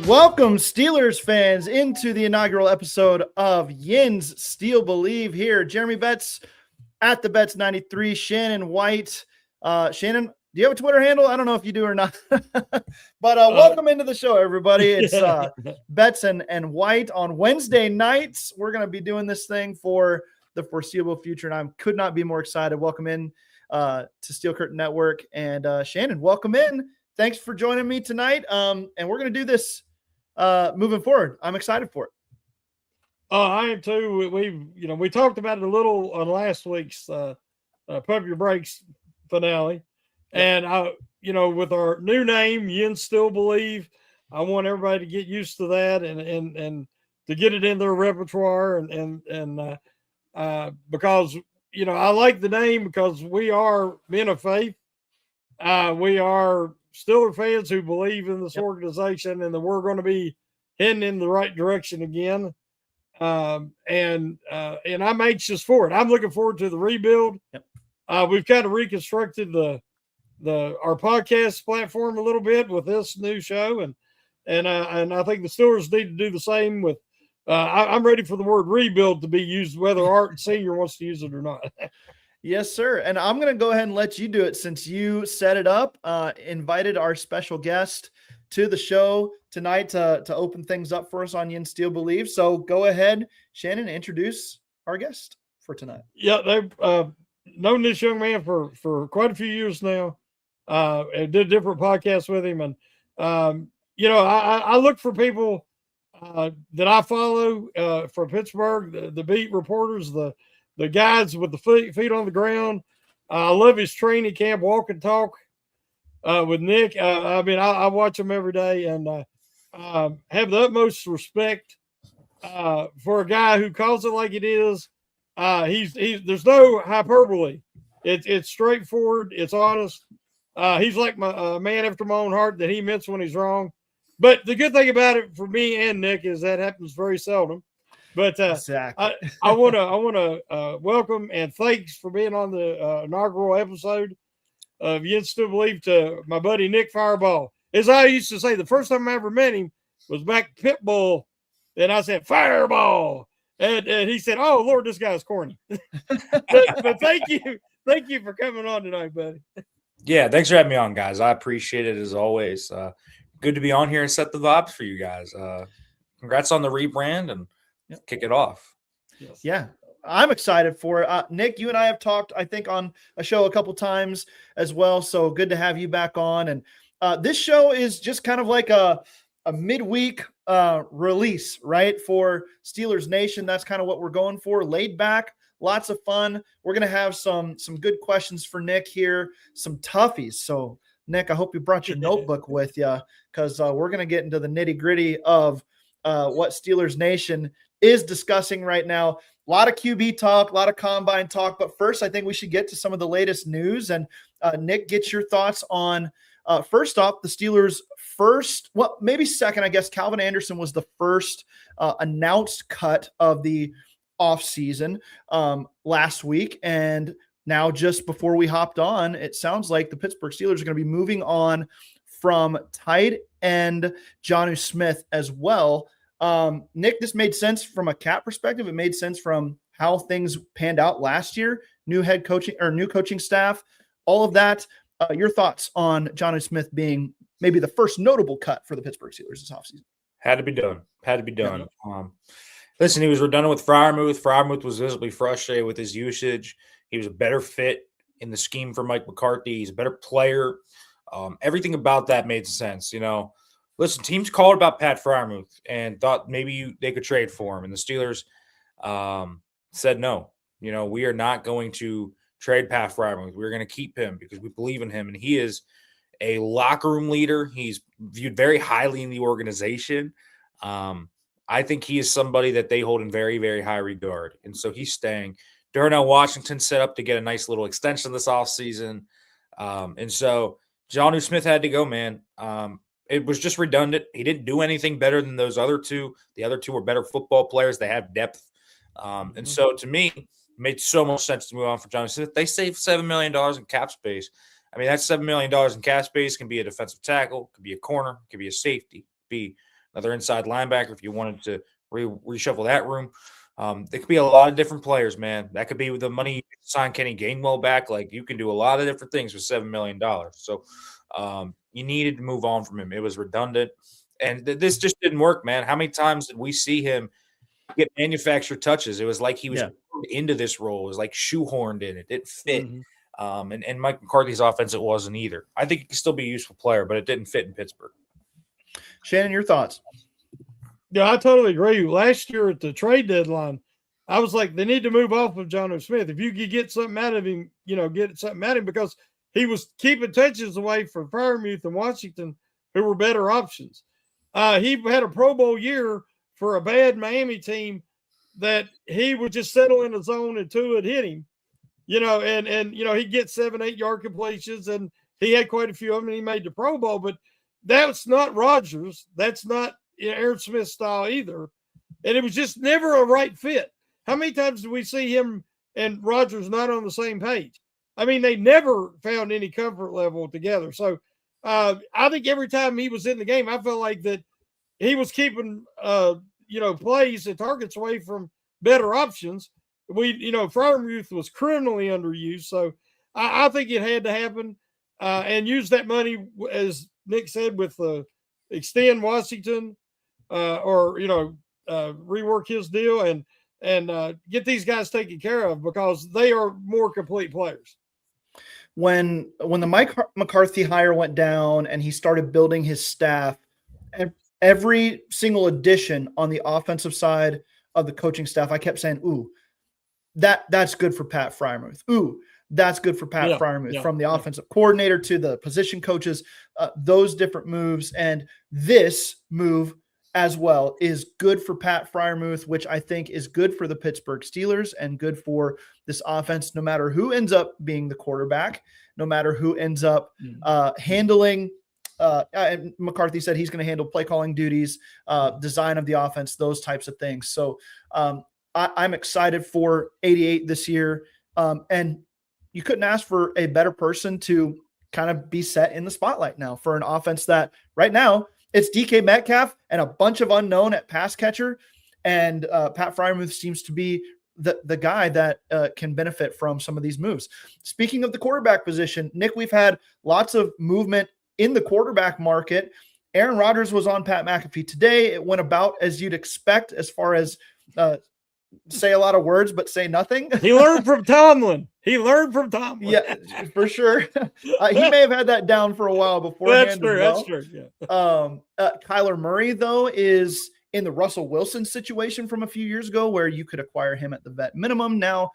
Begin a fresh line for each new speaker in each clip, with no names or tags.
Welcome, Steelers fans, into the inaugural episode of Yinz Steel Believe here. Jeremy Betz at the Betz 93, Shannon White. Shannon, do you have a Twitter handle? I don't know if you do or not. But welcome into the show, everybody. It's Betz and White on Wednesday nights. We're going to be doing this thing for the foreseeable future, and I could not be more excited. Welcome in to Steel Curtain Network. And Shannon, welcome in. Thanks for joining me tonight. And we're going to do this moving forward. I'm excited for it.
I am too. We talked about it a little on last week's Pump Your Brakes finale, and with our new name, Yinz Steel Believe, I want everybody to get used to that and to get it in their repertoire and because I like the name because we are men of faith. We are Steeler fans who believe in this organization and that we're going to be heading in the right direction again. And I'm anxious for it. I'm looking forward to the rebuild. We've kind of reconstructed our podcast platform a little bit with this new show. And I think the Steelers need to do the same with, I'm ready for the word rebuild to be used, whether Art Senior wants to use it or not.
Yes, sir. And I'm going to go ahead and let you do it since you set it up, invited our special guest to the show tonight to open things up for us on Yinz Steel Believe. So go ahead, Shannon, introduce our guest for tonight.
Yeah, they've known this young man for quite a few years now. I did different podcasts with him. And, I look for people that I follow from Pittsburgh, the beat reporters, the guys with the feet on the ground. I love his training camp, walk and talk with Nick. I watch him every day and have the utmost respect for a guy who calls it like it is. There's no hyperbole. It's straightforward. It's honest. He's like my man after my own heart that he meant when he's wrong. But the good thing about it for me and Nick is that happens very seldom. But
exactly.
I want to welcome and thanks for being on the inaugural episode of Yinz Steel Believe to my buddy Nick Farabaugh. As I used to say, the first time I ever met him was back Pitbull, and I said Fireball, and he said, "Oh Lord, this guy's corny." but thank you for coming on tonight, buddy.
Yeah, thanks for having me on, guys. I appreciate it as always. Good to be on here and set the vibes for you guys. Congrats on the rebrand and kick it off.
Yes. Yeah, I'm excited for it. Nick, you and I have talked, I think, on a show a couple times as well. So good to have you back on. And this show is just kind of like a midweek release, right? For Steelers Nation. That's kind of what we're going for. Laid back, lots of fun. We're going to have some good questions for Nick here, some toughies. So Nick, I hope you brought your notebook with you because we're going to get into the nitty gritty of what Steelers Nation is discussing right now. A lot of QB talk, a lot of combine talk, but first I think we should get to some of the latest news. And Nick, get your thoughts on first off, the Steelers' maybe second, I guess Calvin Anderson was the first announced cut of the offseason last week. And now just before we hopped on, it sounds like the Pittsburgh Steelers are going to be moving on from tight end Jonnu Smith as well. Nick, this made sense from a cap perspective. It made sense from how things panned out last year, new head coaching or new coaching staff, all of that. Your thoughts on Jonnu Smith being maybe the first notable cut for the Pittsburgh Steelers this offseason?
Had to be done. Listen, he was redundant with Freiermuth. Freiermuth was visibly frustrated with his usage. He was a better fit in the scheme for Mike McCarthy. He's a better player. Everything about that made sense, Listen, teams called about Pat Freiermuth and thought maybe they could trade for him. And the Steelers said no. We are not going to trade Pat Freiermuth. We're going to keep him because we believe in him. And he is a locker room leader. He's viewed very highly in the organization. I think he is somebody that they hold in very, very high regard. And so he's staying. Darnell Washington set up to get a nice little extension this offseason. And so Jonnu Smith had to go, man. It was just redundant. He didn't do anything better than those other two. The other two were better football players. They have depth. And so to me, it made so much sense to move on for Jonnu Smith. They saved $7 million in cap space. I mean, that $7 million in cap space can be a defensive tackle, could be a corner, could be a safety, could be another inside linebacker if you wanted to reshuffle that room. There could be a lot of different players, man. That could be with the money you sign Kenny Gainwell back. Like, you can do a lot of different things with $7 million. So you needed to move on from him. It was redundant. And this just didn't work, man. How many times did we see him get manufactured touches? It was like he was into this role. It was like shoehorned in. It didn't fit. And Mike McCarthy's offense, it wasn't either. I think he could still be a useful player, but it didn't fit in Pittsburgh.
Shannon, your thoughts?
Yeah, I totally agree. Last year at the trade deadline, I was like, they need to move off of Jonnu Smith. If you could get something out of him, get something out of him, because he was keeping touches away from Freiermuth and Washington, who were better options. He had a Pro Bowl year for a bad Miami team that he would just settle in the zone and two would hit him, and he'd get 7-8 yard completions, and he had quite a few of them, and he made the Pro Bowl. But that's not Rodgers. That's not Aaron Smith style either. And it was just never a right fit. How many times do we see him and Rodgers not on the same page? I mean, they never found any comfort level together. So I think every time he was in the game, I felt like that he was keeping, plays and targets away from better options. Freiermuth was criminally underused. So I think it had to happen and use that money, as Nick said, with extend Washington or rework his deal and get these guys taken care of, because they are more complete players.
When the Mike McCarthy hire went down and he started building his staff, every single addition on the offensive side of the coaching staff, I kept saying, ooh, that's good for Pat Freiermuth. Ooh, that's good for Pat Freiermuth. From the offensive coordinator to the position coaches, those different moves. And this move as well is good for Pat Freiermuth, which I think is good for the Pittsburgh Steelers and good for this offense, no matter who ends up being the quarterback, no matter who ends up handling. And McCarthy said he's going to handle play calling duties, design of the offense, those types of things. So I'm excited for 88 this year. And you couldn't ask for a better person to kind of be set in the spotlight now for an offense that right now it's DK Metcalf and a bunch of unknown at pass catcher. And Pat Freiermuth seems to be the guy that can benefit from some of these moves. Speaking of the quarterback position, Nick, we've had lots of movement in the quarterback market. Aaron Rodgers was on Pat McAfee today. It went about as you'd expect, as far as say a lot of words, but say nothing.
He learned from Tomlin.
Yeah, for sure. He may have had that down for a while beforehand.
That's true.
Well.
That's true. Yeah.
Kyler Murray, though, is in the Russell Wilson situation from a few years ago, where you could acquire him at the vet minimum. Now,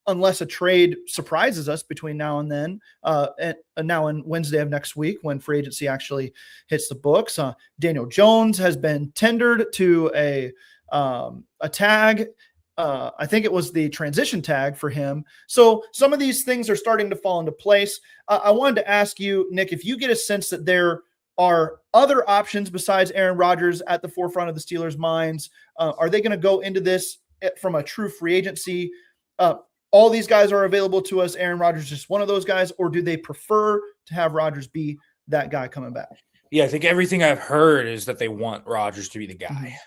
unless a trade surprises us between now and then, and now and Wednesday of next week, when free agency actually hits the books, Daniel Jones has been tendered to a tag. I think it was the transition tag for him. So some of these things are starting to fall into place. I wanted to ask you, Nick, if you get a sense that there are other options besides Aaron Rodgers at the forefront of the Steelers' minds. Are they going to go into this from a true free agency? All these guys are available to us. Aaron Rodgers is just one of those guys, or do they prefer to have Rodgers be that guy coming back?
Yeah, I think everything I've heard is that they want Rodgers to be the guy.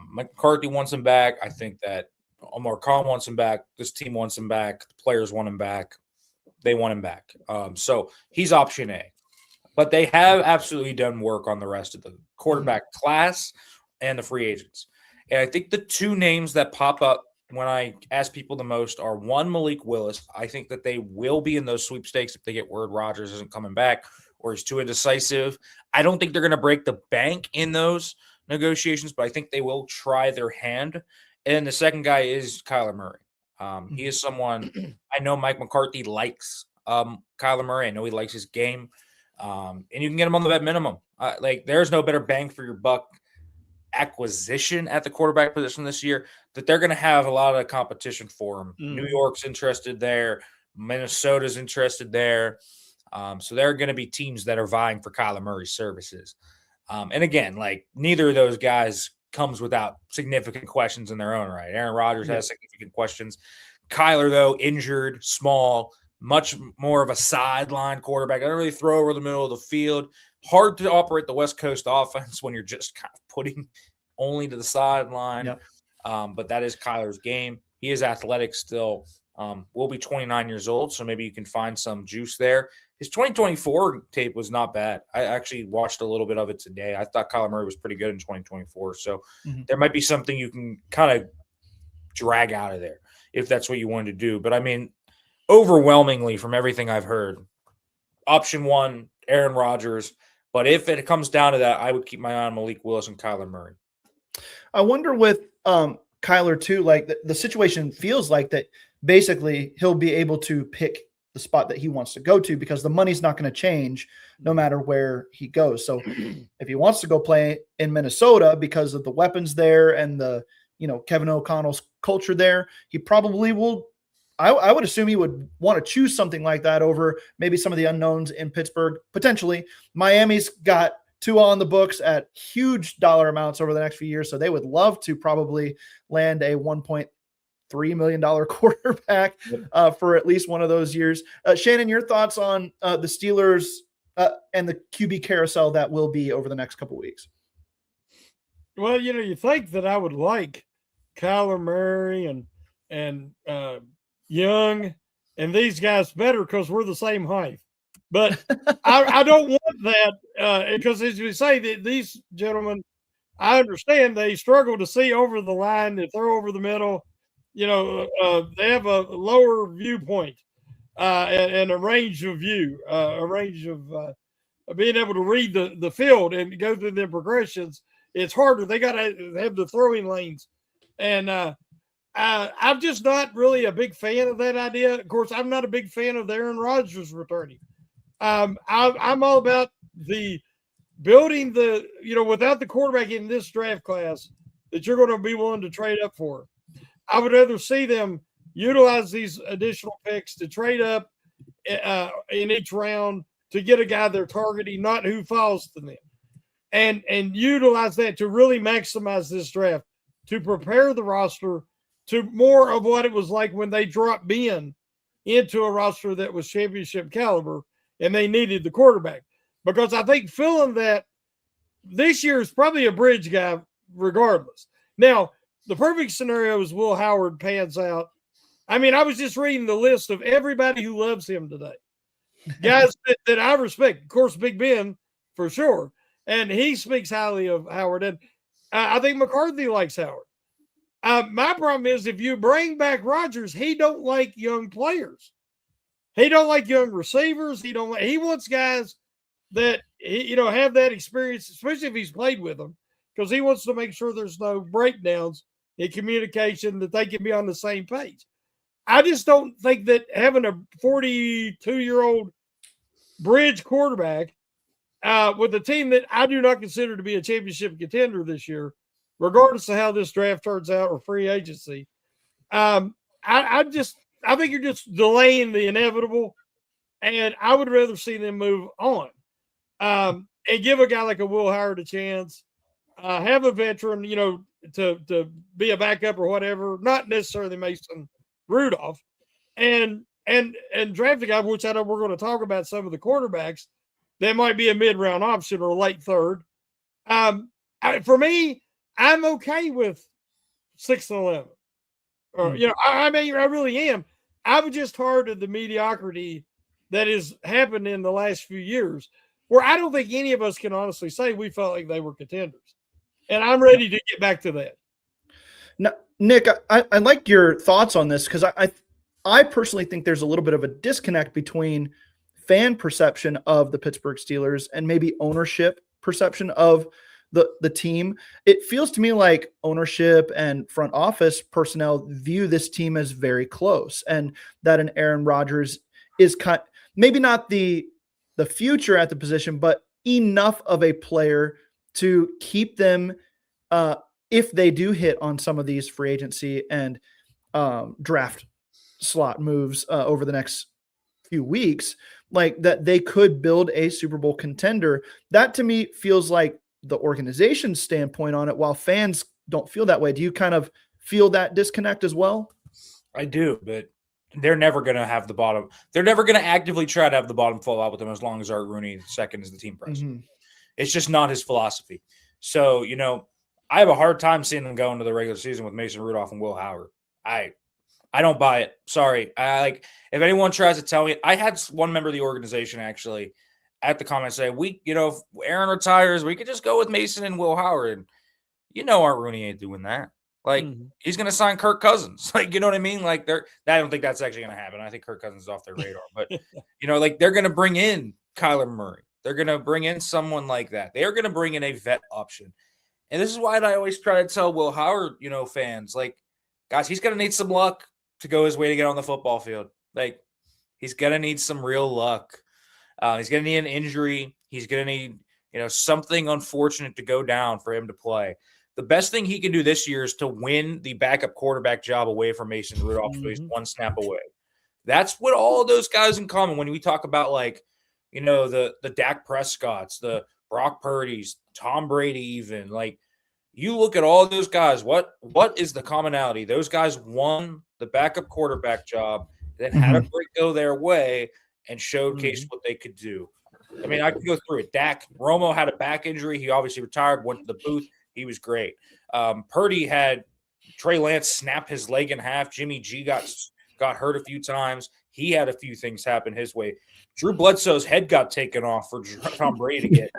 Mike McCarthy wants him back. I think that Omar Khan wants him back. This team wants him back. The players want him back. They want him back. So he's option A. But they have absolutely done work on the rest of the quarterback class and the free agents. And I think the two names that pop up when I ask people the most are, one, Malik Willis. I think that they will be in those sweepstakes if they get word Rodgers isn't coming back or he's too indecisive. I don't think they're going to break the bank in those negotiations, but I think they will try their hand. And the second guy is Kyler Murray. He is someone I know Mike McCarthy likes. Kyler Murray, I know he likes his game. And you can get him on the vet minimum. There's no better bang for your buck acquisition at the quarterback position this year, that they're going to have a lot of competition for him. New York's interested there. Minnesota's interested there. So there are going to be teams that are vying for Kyler Murray's services. And again, neither of those guys comes without significant questions in their own right. Aaron Rodgers has significant questions. Kyler, though, injured, small, much more of a sideline quarterback. I don't really throw over the middle of the field. Hard to operate the West Coast offense when you're just kind of putting only to the sideline.
Yep.
But that is Kyler's game. He is athletic still. Will be 29 years old, so maybe you can find some juice there. His 2024 tape was not bad. I actually watched a little bit of it today. I thought Kyler Murray was pretty good in 2024. So there might be something you can kind of drag out of there if that's what you wanted to do. But I mean, overwhelmingly from everything I've heard, option one, Aaron Rodgers. But if it comes down to that, I would keep my eye on Malik Willis and Kyler Murray.
I wonder with Kyler too, like the situation feels like that basically he'll be able to pick the spot that he wants to go to because the money's not going to change no matter where he goes. So if he wants to go play in Minnesota because of the weapons there and the, Kevin O'Connell's culture there, he probably will. I would assume he would want to choose something like that over maybe some of the unknowns in Pittsburgh. Potentially Miami's got Tua on the books at huge dollar amounts over the next few years. So they would love to probably land a $1.3 million quarterback for at least one of those years. Shannon, your thoughts on the Steelers and the QB carousel that will be over the next couple of weeks?
Well, you think that I would like Kyler Murray and Young and these guys better because we're the same height. But I don't want that because, as you say, these gentlemen, I understand they struggle to see over the line, they throw over the middle. They have a lower viewpoint and a range of view, a range of being able to read the field and go through the progressions. It's harder. They got to have the throwing lanes. And I'm just not really a big fan of that idea. Of course, I'm not a big fan of Aaron Rodgers returning. I'm all about the building without the quarterback in this draft class that you're going to be willing to trade up for. I would rather see them utilize these additional picks to trade up in each round to get a guy they're targeting, not who falls to them, and utilize that to really maximize this draft, to prepare the roster to more of what it was like when they dropped Ben into a roster that was championship caliber and they needed the quarterback. Because I think filling that this year is probably a bridge guy regardless. Now, the perfect scenario is Will Howard pans out. I mean, I was just reading the list of everybody who loves him today. Guys that I respect. Of course, Big Ben, for sure. And he speaks highly of Howard. And I think McCarthy likes Howard. My problem is if you bring back Rodgers, he don't like young players. He don't like young receivers. He wants guys that have that experience, especially if he's played with them, because he wants to make sure there's no breakdowns in communication, that they can be on the same page. I just don't think that having a 42-year-old bridge quarterback with a team that I do not consider to be a championship contender this year, regardless of how this draft turns out or free agency, I think you're just delaying the inevitable, and I would rather see them move on and give a guy like a Will Howard a chance, have a veteran, to be a backup or whatever, not necessarily Mason Rudolph, and draft a guy, which I know we're going to talk about some of the quarterbacks that might be a mid-round option or a late third. For me, I'm okay with 6 and 11. Or, I really am. I'm just tired of the mediocrity that has happened in the last few years, where I don't think any of us can honestly say we felt like they were contenders. And I'm ready to get back to that.
Now, Nick, I like your thoughts on this because I personally think there's a little bit of a disconnect between fan perception of the Pittsburgh Steelers and maybe ownership perception of the team. It feels to me like ownership and front office personnel view this team as very close, and that an Aaron Rodgers is maybe not the future at the position, but enough of a player to keep them if they do hit on some of these free agency and draft slot moves over the next few weeks, like that they could build a Super Bowl contender. That to me feels like the organization's standpoint on it, while fans don't feel that way. Do you kind of feel that disconnect as well?
I do, but they're never going to have the bottom. They're never going to actively try to have the bottom fall out with him as long as Art Rooney second is the team president.
Mm-hmm.
It's just not his philosophy. So, I have a hard time seeing them go into the regular season with Mason Rudolph and Will Howard. I don't buy it. Sorry. If anyone tries to tell me, I had one member of the organization actually at the comment say, if Aaron retires, we could just go with Mason and Will Howard. And Art Rooney ain't doing that. He's going to sign Kirk Cousins. You know what I mean? I don't think that's actually going to happen. I think Kirk Cousins is off their radar. But, they're going to bring in Kyler Murray. They're going to bring in someone like that. They're going to bring in a vet option. And this is why I always try to tell Will Howard, fans, guys, he's going to need some luck to go his way to get on the football field. He's going to need some real luck. He's going to need an injury. He's going to need, something unfortunate to go down for him to play. The best thing he can do this year is to win the backup quarterback job away from Mason Rudolph. So he's one snap away. That's what all those guys in common. When we talk about the Dak Prescotts, the Brock Purdy's, Tom Brady, even you look at all those guys. What is the commonality? Those guys won the backup quarterback job, then had a break go their way and showcased what they could do. I mean, I could go through it. Romo had a back injury. He obviously retired, went to the booth. He was great. Purdy had Trey Lance snap his leg in half. Jimmy G got hurt a few times. He had a few things happen his way. Drew Bledsoe's head got taken off for Tom Brady to get.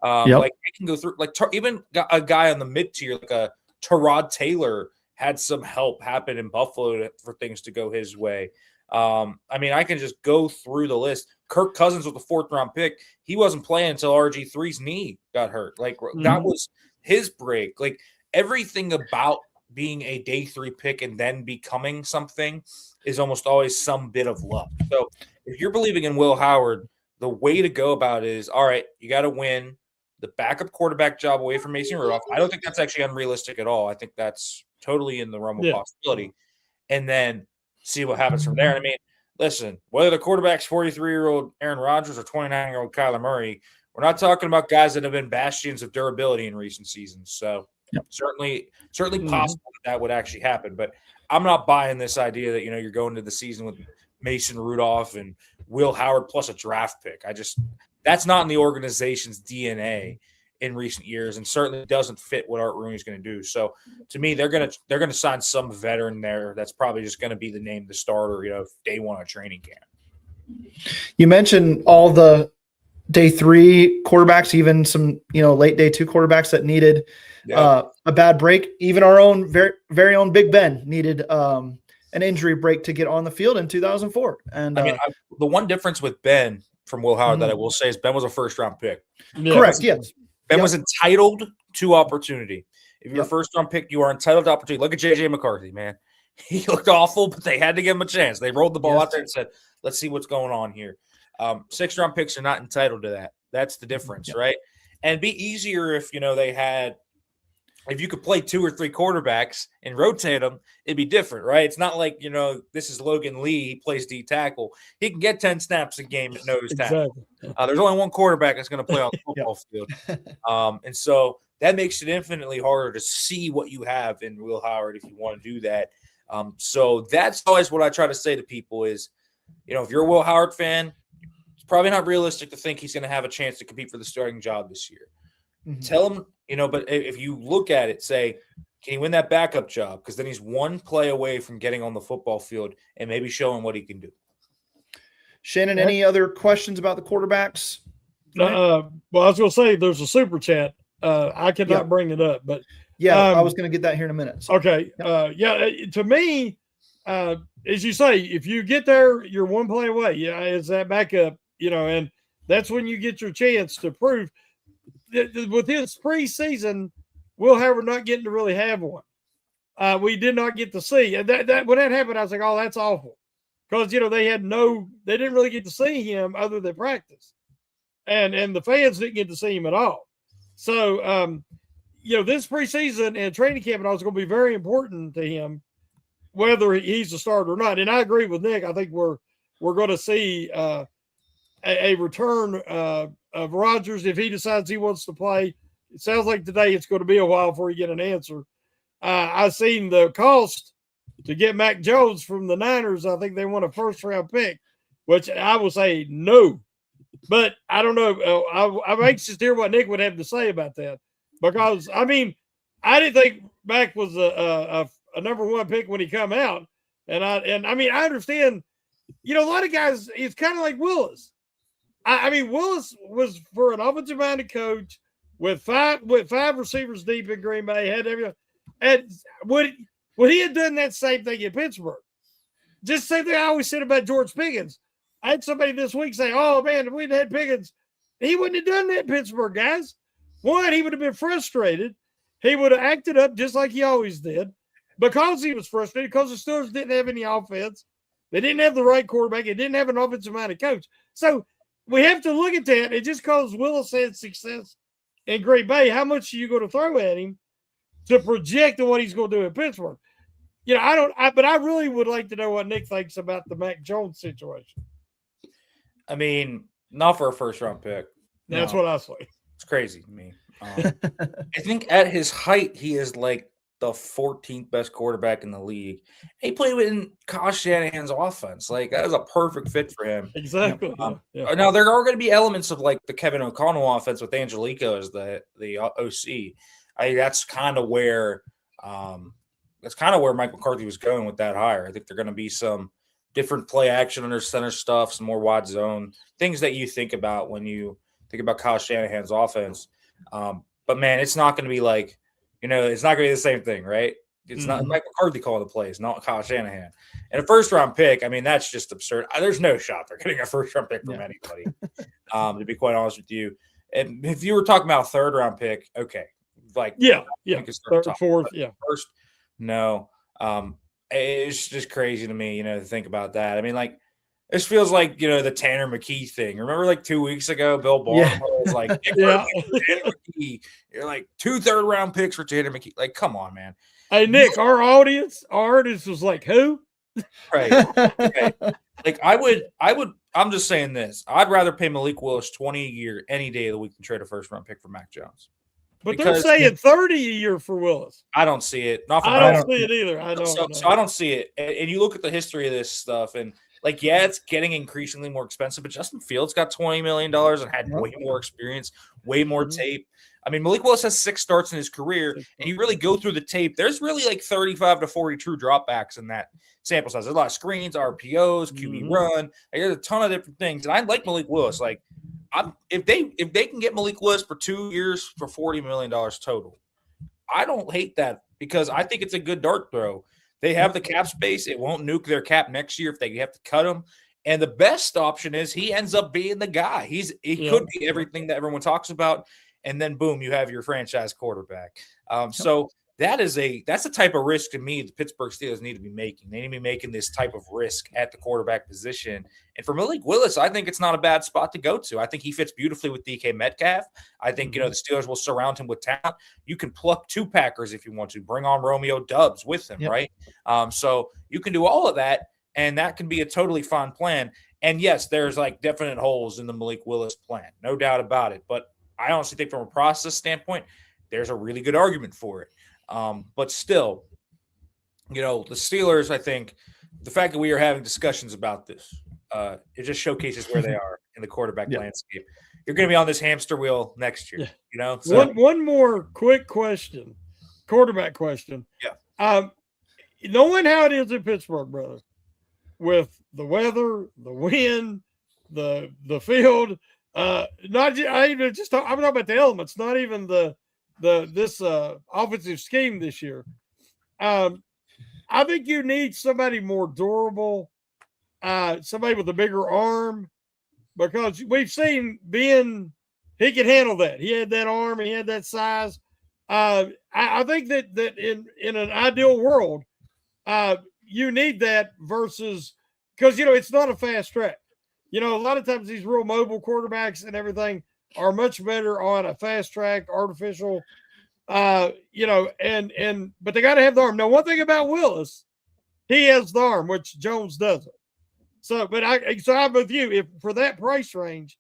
I can go through even a guy on the mid tier like a Tyrod Taylor had some help happen in Buffalo for things to go his way. I can just go through the list. Kirk Cousins was the 4th round pick. He wasn't playing until RG3's knee got hurt. That was his break. Everything about being a day 3 pick and then becoming something is almost always some bit of luck. So if you're believing in Will Howard, the way to go about it is, all right, you got to win the backup quarterback job away from Mason Rudolph. I don't think that's actually unrealistic at all. I think that's totally in the realm of possibility. And then see what happens from there. Listen, whether the quarterback's 43-year-old Aaron Rodgers or 29-year-old Kyler Murray, we're not talking about guys that have been bastions of durability in recent seasons. So certainly possible that would actually happen. But I'm not buying this idea that, you're going to the season with Mason Rudolph and Will Howard plus a draft pick. That's not in the organization's DNA in recent years, and certainly doesn't fit what Art Rooney's going to do. So to me, they're going to sign some veteran there. That's probably just going to be the name, the starter, day 1 of training camp.
You mentioned all the day 3 quarterbacks, even some, late day 2 quarterbacks that needed a bad break. Even our own very, very own Big Ben needed an injury break to get on the field in 2004. And
the one difference with Ben from Will Howard that I will say is Ben was a 1st round pick.
Correct. Yes.
Ben was entitled to opportunity. If you're a 1st round pick, you are entitled to opportunity. Look at JJ McCarthy, man. He looked awful, but they had to give him a chance. They rolled the ball out there and said, let's see what's going on here. 6th round picks are not entitled to that. That's the difference, right? And it'd be easier if, if you could play 2 or 3 quarterbacks and rotate them, it'd be different, right? It's not like, this is Logan Lee. He plays D tackle. He can get 10 snaps a game at nose tackle. There's only one quarterback that's going to play on the football field. And so that makes it infinitely harder to see what you have in Will Howard if you want to do that. So that's always what I try to say to people is, if you're a Will Howard fan, it's probably not realistic to think he's going to have a chance to compete for the starting job this year. Tell him, but if you look at it, say, can he win that backup job? Because then he's one play away from getting on the football field and maybe showing what he can do.
Shannon, any other questions about the quarterbacks?
Well, I was going to say there's a super chat. I cannot bring it up, but
I was going to get that here in a minute. So.
Okay. To me, as you say, if you get there, you're one play away. It's that backup, and that's when you get your chance to prove that with his preseason, Will Howard not getting to really have one. We did not get to see that when that happened. I was like, oh, that's awful. Because, they didn't really get to see him other than practice. And the fans didn't get to see him at all. So, this preseason and training camp and all is going to be very important to him, whether he's a starter or not. And I agree with Nick. I think we're going to see a return of Rodgers if he decides he wants to play. It sounds like today it's going to be a while before you get an answer. I've seen the cost to get Mac Jones from the Niners. I think they want a first-round pick, which I will say no. But I don't know. I'm anxious to hear what Nick would have to say about that because, I mean, I didn't think Mac was a number one pick when he come out. And I mean, I understand, a lot of guys, it's kind of like Willis. I mean, Willis was for an offensive-minded coach with five receivers deep in Green Bay, had everything. And would he have done that same thing in Pittsburgh? Just the same thing I always said about George Pickens. I had somebody this week say, "Oh man, if we'd had Pickens, he wouldn't have done that in Pittsburgh, guys. One, he would have been frustrated. He would have acted up just like he always did because he was frustrated because the Steelers didn't have any offense. They didn't have the right quarterback. They didn't have an offensive-minded coach. So we have to look at that. And just because Willis had success in Green Bay, how much are you going to throw at him to project on what he's going to do in Pittsburgh? But I really would like to know what Nick thinks about the Mac Jones situation.
I mean, not for a first-round pick.
That's what I say.
It's crazy to me. I think at his height, he is like the 14th best quarterback in the league. He played in Kyle Shanahan's offense. Like, that is a perfect fit for him.
Exactly.
Now, there are going to be elements of like the Kevin O'Connell offense with Angelico as the OC. That's kind of where Mike McCarthy was going with that hire. I think they're going to be some different play action under center stuff, some more wide zone, things that you think about when you think about Kyle Shanahan's offense. But man, it's not going to be like, it's not going to be the same thing, right? It's not Mike McCarthy calling the plays, not Kyle Shanahan. And a first-round pick, I mean, that's just absurd. There's no shot they're getting a first-round pick from anybody, to be quite honest with you. And if you were talking about a third-round pick, okay. Like,
third, fourth,
First, no. It's just crazy to me, to think about that. I mean, like, this feels like, the Tanner McKee thing. Remember, like 2 weeks ago, Bill Baltimore was like, Tanner McKee. You're like 2 third-round picks for Tanner McKee. Like, come on, man.
Hey, Nick, our audience was like, who?
Right. Okay. Like, I'm just saying this. I'd rather pay Malik Willis $20 a year any day of the week than trade a first-round pick for Mac Jones.
But they're saying $30 a year for Willis.
I don't see it.
I don't see it either. I know.
So I don't see it. And you look at the history of this stuff, and like, it's getting increasingly more expensive. But Justin Fields got $20 million and had way more experience, way more tape. I mean, Malik Willis has 6 starts in his career, and you really go through the tape. There's really like 35 to 40 true dropbacks in that sample size. There's a lot of screens, RPOs, QB run. Like, there's a ton of different things. And I like Malik Willis. Like, if they can get Malik Willis for 2 years for $40 million total, I don't hate that because I think it's a good dart throw. They have the cap space. It won't nuke their cap next year if they have to cut him. And the best option is he ends up being the guy. He could be everything that everyone talks about. And then boom, you have your franchise quarterback. So that's the type of risk to me the Pittsburgh Steelers need to be making. They need to be making this type of risk at the quarterback position. And for Malik Willis, I think it's not a bad spot to go to. I think he fits beautifully with DK Metcalf. I think, the Steelers will surround him with talent. You can pluck 2 Packers if you want to. Bring on Romeo Doubs with him, right? So you can do all of that, and that can be a totally fine plan. And yes, there's like definite holes in the Malik Willis plan. No doubt about it. But I honestly think from a process standpoint, there's a really good argument for it. But still, the Steelers, I think the fact that we are having discussions about this, it just showcases where they are in the quarterback landscape. You're going to be on this hamster wheel next year, So.
One more quick question, quarterback question.
Yeah.
Knowing how it is in Pittsburgh, brother, with the weather, the wind, the field, I'm talking about the elements, not even this offensive scheme this year. I think you need somebody more durable, somebody with a bigger arm, because we've seen Ben, he can handle that. He had that arm, he had that size. I think that in an ideal world, you need that versus because it's not a fast track. A lot of times these real mobile quarterbacks and everything are much better on a fast track, artificial, but they got to have the arm. Now, one thing about Willis, he has the arm, which Jones doesn't. So, I'm with you. If for that price range,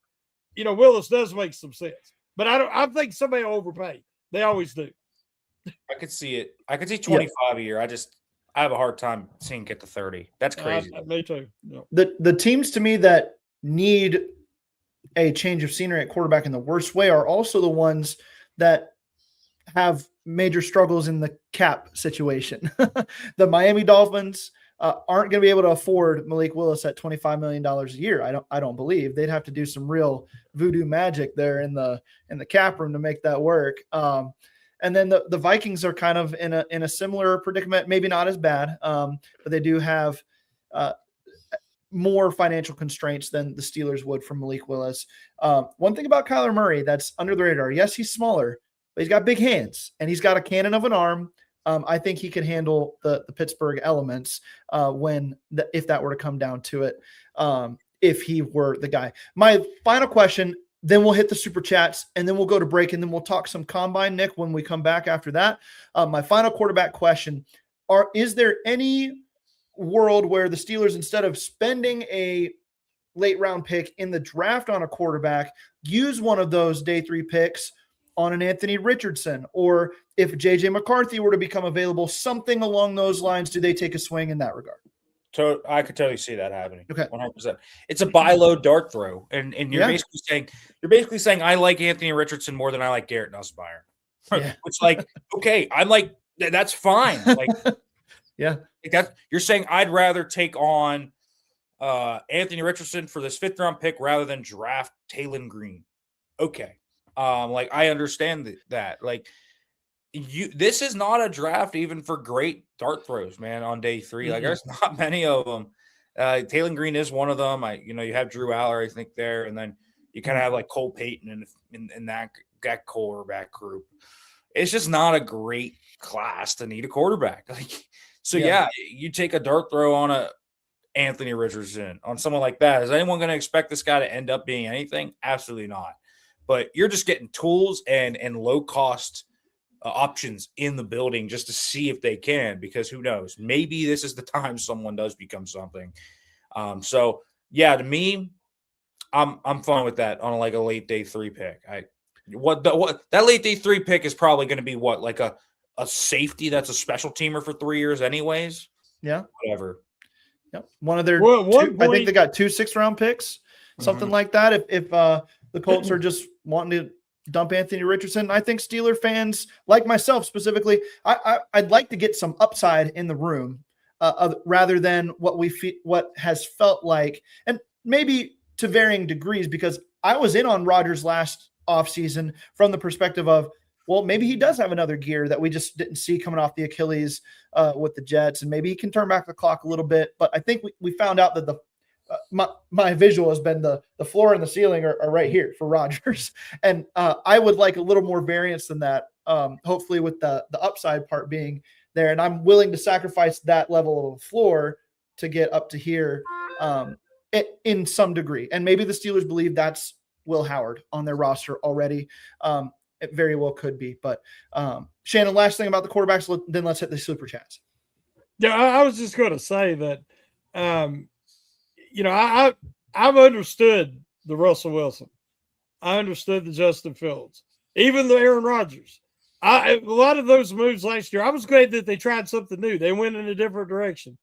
Willis does make some sense. But I think somebody will overpay. They always do.
I could see it. I could see 25 a year. I have a hard time seeing get to 30. That's crazy.
Me too. Yep.
The teams to me that need a change of scenery at quarterback in the worst way are also the ones that have major struggles in the cap situation. The Miami Dolphins aren't going to be able to afford Malik Willis at $25 million a year. I don't believe they'd have to do some real voodoo magic there in the cap room to make that work. And then the Vikings are kind of in a similar predicament, maybe not as bad, but they do have more financial constraints than the Steelers would from Malik Willis. One thing about Kyler Murray that's under the radar, yes, he's smaller, but he's got big hands and he's got a cannon of an arm. I think he could handle the Pittsburgh elements if that were to come down to it, if he were the guy. My final question, then we'll hit the super chats and then we'll go to break and then we'll talk some combine, Nick, when we come back after that. My final quarterback question, is there any world where the Steelers, instead of spending a late round pick in the draft on a quarterback, use one of those day 3 picks on an Anthony Richardson, or if JJ McCarthy were to become available, something along those lines? Do they take a swing in that regard?
So I could totally see that happening.
Okay.
100%. It's a buy low dart throw. And you're basically saying I like Anthony Richardson more than I like Garrett Nussmeier.
Yeah.
Which, like, okay, I'm like, that's fine. Like,
yeah.
Like that, you're saying I'd rather take on Anthony Richardson for this 5th round pick rather than draft Taylon Green. Okay. Like, I understand that. Like, this is not a draft even for great dart throws, man, on day 3. Like, there's not many of them. Taylon Green is one of them. You have Drew Aller, I think, there, and then you kind of have like Cole Payton in that quarterback group. It's just not a great class to need a quarterback. Like, so yeah, you take a dart throw on a Anthony Richardson, on someone like that. Is anyone going to expect this guy to end up being anything? Absolutely not. But you're just getting tools and low cost options in the building just to see if they can, because who knows? Maybe this is the time someone does become something. So yeah, to me, I'm fine with that on like a late day 3 pick. What that late day 3 pick is probably going to be like a safety that's a special teamer for 3 years anyways.
Yeah.
Whatever.
Yep. One of their I think they got 2 6th-round picks, something like that. If the Colts are just wanting to dump Anthony Richardson, I think Steeler fans like myself specifically, I'd like to get some upside in the room rather than what has felt like, and maybe to varying degrees, because I was in on Rodgers last offseason from the perspective of, well, maybe he does have another gear that we just didn't see coming off the Achilles with the Jets, and maybe he can turn back the clock a little bit. But I think we found out that my visual has been the floor and the ceiling are right here for Rodgers. And I would like a little more variance than that, hopefully with the upside part being there. And I'm willing to sacrifice that level of floor to get up to here in some degree. And maybe the Steelers believe that's Will Howard on their roster already. It very well could be. But Shannon, last thing about the quarterbacks, then let's hit the super chats.
Yeah, I was just going to say that, I've understood the Russell Wilson. I understood the Justin Fields, even the Aaron Rodgers. A lot of those moves last year, I was glad that they tried something new. They went in a different direction.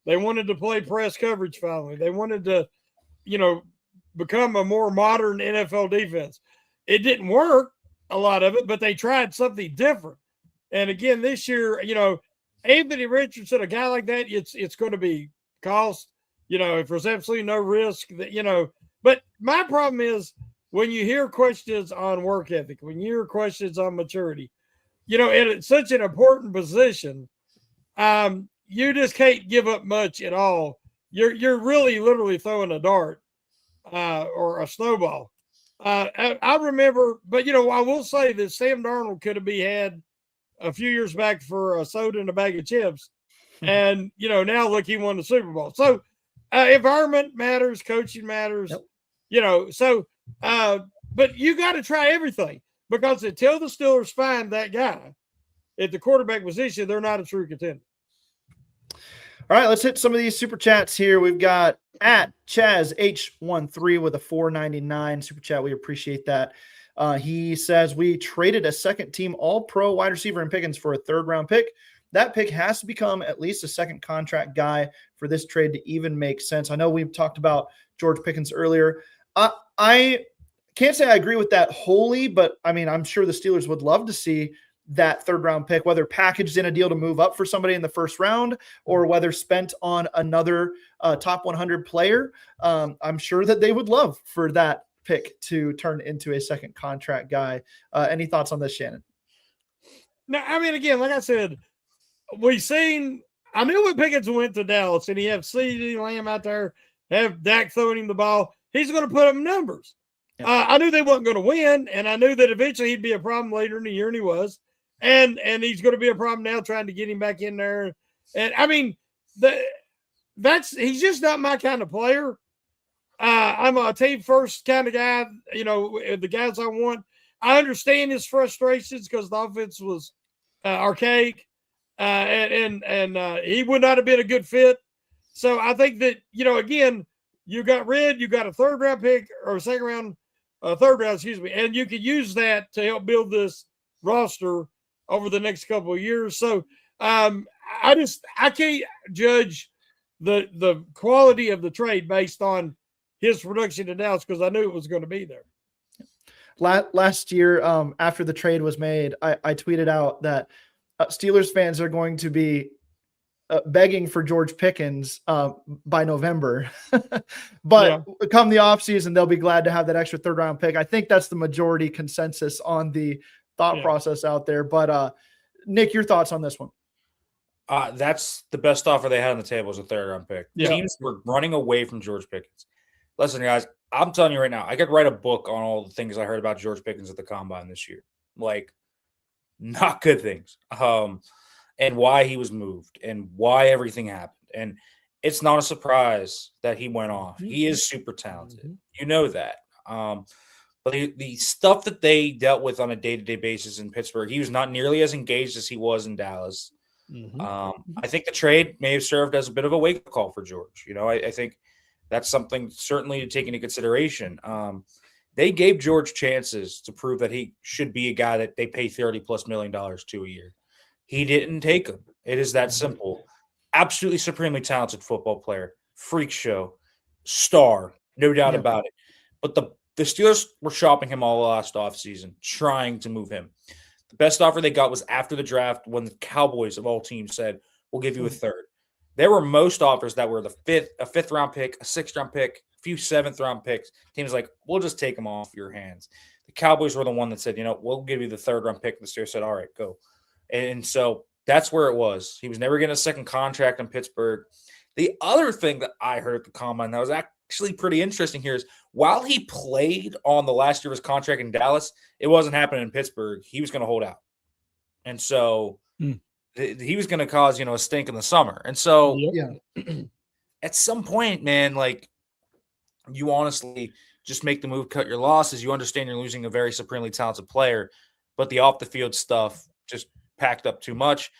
They wanted to play press coverage finally. They wanted to, become a more modern NFL defense. It didn't work, a lot of it, but they tried something different. And again, this year, Anthony Richardson, a guy like that, it's going to be cost. If there's absolutely no risk that, but my problem is when you hear questions on work ethic, when you hear questions on maturity, and it's such an important position, you just can't give up much at all. You're really literally throwing a dart or a snowball. I remember, but I will say that Sam Darnold could have been had a few years back for a soda and a bag of chips. And, now look, he won the Super Bowl. So, environment matters, coaching matters, but you got to try everything, because until the Steelers find that guy at the quarterback position, they're not a true contender.
All right, let's hit some of these super chats here. We've got at Chaz H13 with a $4.99 super chat. We appreciate that. He says, we traded a second team all-pro wide receiver in Pickens for a 3rd-round pick. that pick has to become at least a second contract guy for this trade to even make sense. I know we've talked about George Pickens earlier. I can't say I agree with that wholly, but I mean, I'm sure the Steelers would love to see that third round pick, whether packaged in a deal to move up for somebody in the first round or whether spent on another top 100 player. I'm sure that they would love for that pick to turn into a second contract guy. Any thoughts on this, Shannon?
No, I mean, again, like I said, I knew when Pickens went to Dallas and he had CeeDee Lamb out there, have Dak throwing him the ball, he's going to put up numbers. Yeah. I knew they wasn't going to win, and I knew that eventually he'd be a problem later in the year, and he was. And he's going to be a problem now trying to get him back in there. And I mean, he's just not my kind of player. I'm a team first kind of guy. You know, the guys I want. I understand his frustrations because the offense was archaic, and he would not have been a good fit. So I think that, you know, again, you got a third round pick or a second round, third round, excuse me, and you could use that to help build this roster over the next couple of years. So I can't judge the quality of the trade based on his production in Dallas because I knew it was going to be there.
Last year, after the trade was made, I tweeted out that Steelers fans are going to be begging for George Pickens by November. But come the offseason, they'll be glad to have that extra third round pick. I think that's the majority consensus on the thought process out there. But Nick, your thoughts on this one?
That's the best offer they had on the table was a third round pick.
Yeah.
Teams were running away from George Pickens. Listen, guys, I'm telling you right now, I could write a book on all the things I heard about George Pickens at the Combine this year. Like, not good things. And why he was moved and why everything happened. And it's not a surprise that he went off. He is super talented. You know that. But the stuff that they dealt with on a day-to-day basis in Pittsburgh, he was not nearly as engaged as he was in Dallas. I think the trade may have served as a bit of a wake-up call for George. You know, I think that's something certainly to take into consideration. They gave George chances to prove that he should be a guy that they pay $30+ million to a year. He didn't take them. It is that simple. Absolutely supremely talented football player, freak show, star, no doubt about it. But the Steelers were shopping him all last offseason, trying to move him. The best offer they got was after the draft when the Cowboys of all teams said, we'll give you a third. There were most offers that were a fifth round pick, a sixth round pick, a few seventh round picks. Teams like, we'll just take them off your hands. The Cowboys were the one that said, you know, we'll give you the third round pick. The Steelers said, all right, go. And so that's where it was. He was never getting a second contract in Pittsburgh. The other thing that I heard at the Combine that was actually pretty interesting here is while he played on the last year of his contract in Dallas, it wasn't happening in Pittsburgh. He was going to hold out. And so he was going to cause, you know, a stink in the summer. And so at some point, man, like you honestly just make the move, cut your losses. You understand you're losing a very supremely talented player, but the off the field stuff just packed up too much.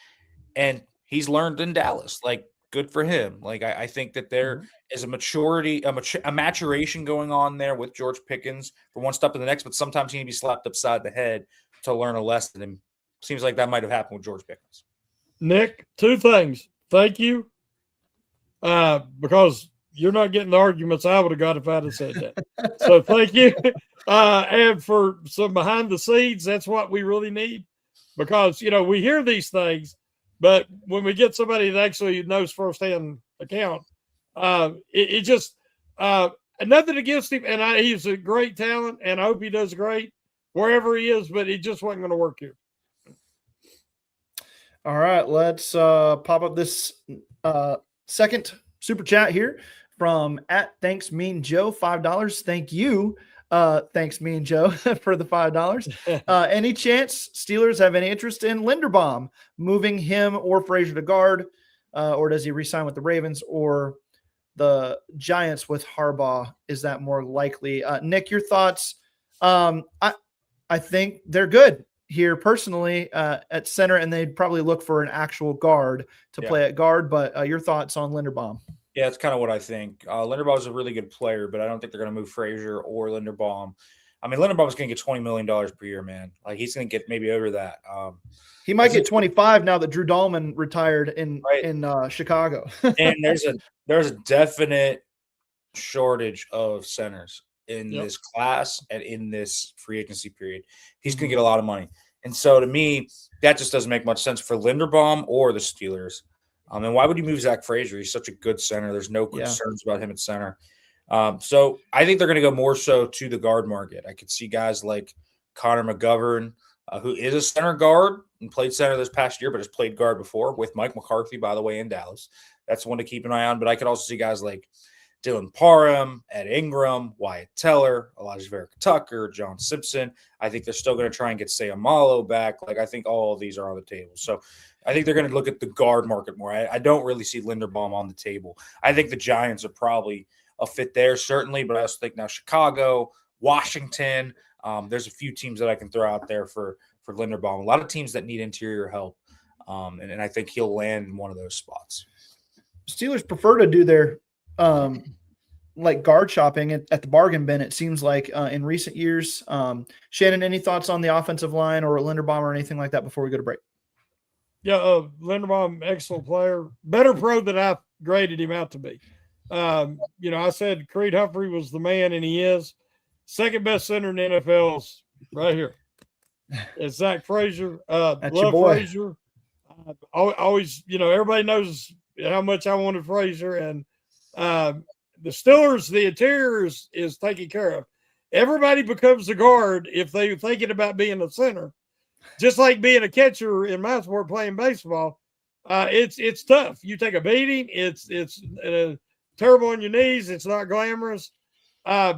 And he's learned in Dallas, like good for him. Like I think that there is a maturation going on there with George Pickens from one step to the next, but sometimes he need to be slapped upside the head to learn a lesson. And seems like that might have happened with George Pickens.
Nick, two things. Thank you. Because you're not getting the arguments I would have got if I'd have said that. So thank you. And for some behind the scenes, that's what we really need. Because, you know, we hear these things, but when we get somebody that actually knows firsthand account, it just nothing against him. And he's a great talent, and I hope he does great wherever he is, but it just wasn't going to work here.
All right, let's pop up this second super chat here from @ThanksMeanJoe, $5. Thank you. Thanks, me and Joe, for the $5. Any chance Steelers have any interest in Linderbaum, moving him or Frazier to guard, or does he re-sign with the Ravens or the Giants with Harbaugh? Is that more likely? Nick, your thoughts? I think they're good here personally at center, and they'd probably look for an actual guard to play at guard. But your thoughts on Linderbaum?
Yeah, that's kind of what I think. Linderbaum is a really good player, but I don't think they're going to move Frazier or Linderbaum. I mean, Linderbaum's going to get $20 million per year, man. Like, he's going to get maybe over that.
He might get 25 now that Drew Dahlman retired in Chicago.
And there's a definite shortage of centers in this class and in this free agency period. He's going to get a lot of money. And so to me, that just doesn't make much sense for Linderbaum or the Steelers. And why would you move Zach Frazier? He's such a good center. There's no concerns about him at center. So I think they're going to go more so to the guard market. I could see guys like Connor McGovern, who is a center guard and played center this past year, but has played guard before with Mike McCarthy, by the way, in Dallas. That's one to keep an eye on. But I could also see guys like Dylan Parham, Ed Ingram, Wyatt Teller, Elijah Vera Tucker, John Simpson. I think they're still going to try and get Sayamalo back. Like, I think all of these are on the table. So I think they're going to look at the guard market more. I don't really see Linderbaum on the table. I think the Giants are probably a fit there, certainly, but I also think now Chicago, Washington, there's a few teams that I can throw out there for Linderbaum. A lot of teams that need interior help, and I think he'll land in one of those spots.
Steelers prefer to do their like guard shopping at the bargain bin, it seems like, in recent years. Shannon, any thoughts on the offensive line or Linderbaum or anything like that before we go to break?
Yeah, Linderbaum, excellent player, better pro than I graded him out to be. I said Creed Humphrey was the man, and he is. Second best center in the NFL is right here. It's Zach Frazier.
That's
love
your boy.
Frazier. Always, everybody knows how much I wanted Frazier, and the Steelers, the interior is taken care of. Everybody becomes a guard if they're thinking about being a center. Just like being a catcher in my sport, playing baseball, it's tough. You take a beating. It's terrible on your knees. It's not glamorous.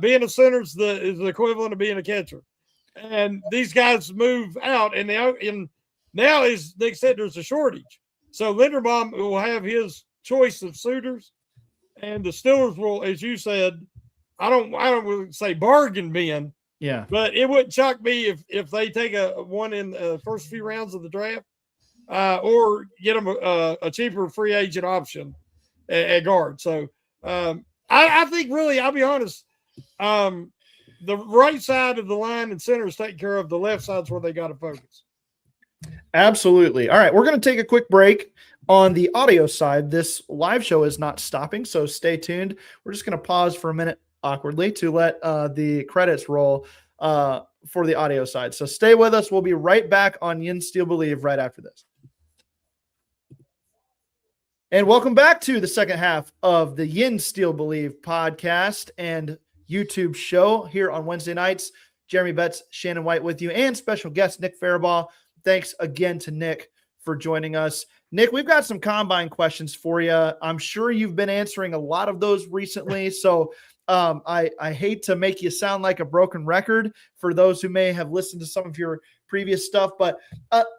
Being a center is the equivalent of being a catcher. And these guys move out, and now, as Nick said, there's a shortage. So Linderbaum will have his choice of suitors, and the Steelers will, as you said, I don't say bargain bin.
Yeah.
But it wouldn't shock me if they take one in the first few rounds of the draft, or get them a cheaper free agent option at guard. So I think, really, I'll be honest, the right side of the line and center is taken care of. The left side's where they got to focus.
Absolutely. All right, we're going to take a quick break. On the audio side, this live show is not stopping, so stay tuned. We're just going to pause for a minute awkwardly to let the credits roll for the audio side. So stay with us. We'll be right back on Yinz Steel Believe right after this. And welcome back to the second half of the Yinz Steel Believe podcast and YouTube show here on Wednesday nights. Jeremy Betz, Shannon White with you, and special guest Nick Farabaugh. Thanks again to Nick for joining us. Nick, we've got some combine questions for you. I'm sure you've been answering a lot of those recently. So I hate to make you sound like a broken record for those who may have listened to some of your previous stuff, but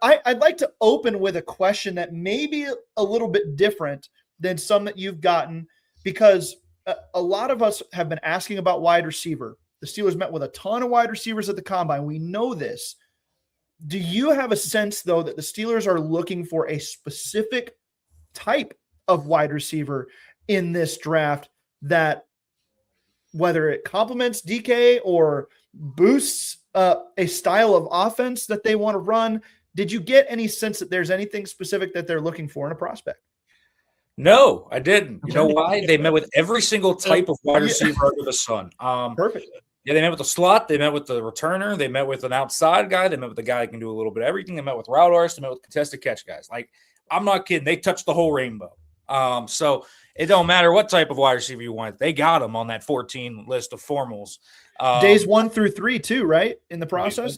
I'd like to open with a question that may be a little bit different than some that you've gotten, because a lot of us have been asking about wide receiver. The Steelers met with a ton of wide receivers at the combine. We know this. Do you have a sense, though, that the Steelers are looking for a specific type of wide receiver in this draft, that whether it complements DK or boosts a style of offense that they want to run? Did you get any sense that there's anything specific that they're looking for in a prospect?
No, I didn't. You know why? They met with every single type of wide receiver under the sun.
Perfect.
Yeah, they met with the slot. They met with the returner. They met with an outside guy. They met with the guy who can do a little bit of everything. They met with route artists. They met with contested catch guys. Like, I'm not kidding. They touched the whole rainbow. So it don't matter what type of wide receiver you want. They got them on that 14 list of formals.
Days 1 through 3 too, right? In the process?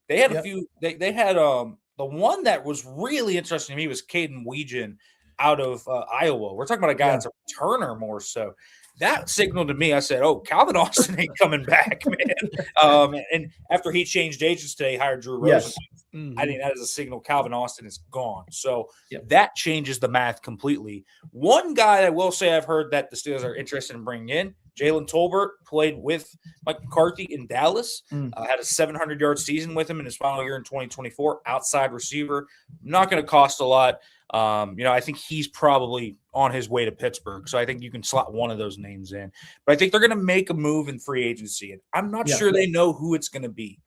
They had a few. They had the one that was really interesting to me was Caden Weegan out of Iowa. We're talking about a guy that's a returner more so. That signaled to me, I said, oh, Calvin Austin ain't coming back, man. And after he changed agents today, hired Drew Rosen.
Yes.
I think that is a signal Calvin Austin is gone. So that changes the math completely. One guy I will say I've heard that the Steelers are interested in bringing in, Jalen Tolbert played with Mike McCarthy in Dallas,
Mm.
had a 700-yard season with him in his final year in 2024, outside receiver. Not going to cost a lot. I think he's probably on his way to Pittsburgh, so I think you can slot one of those names in. But I think they're going to make a move in free agency, and I'm not sure they know who it's going to be.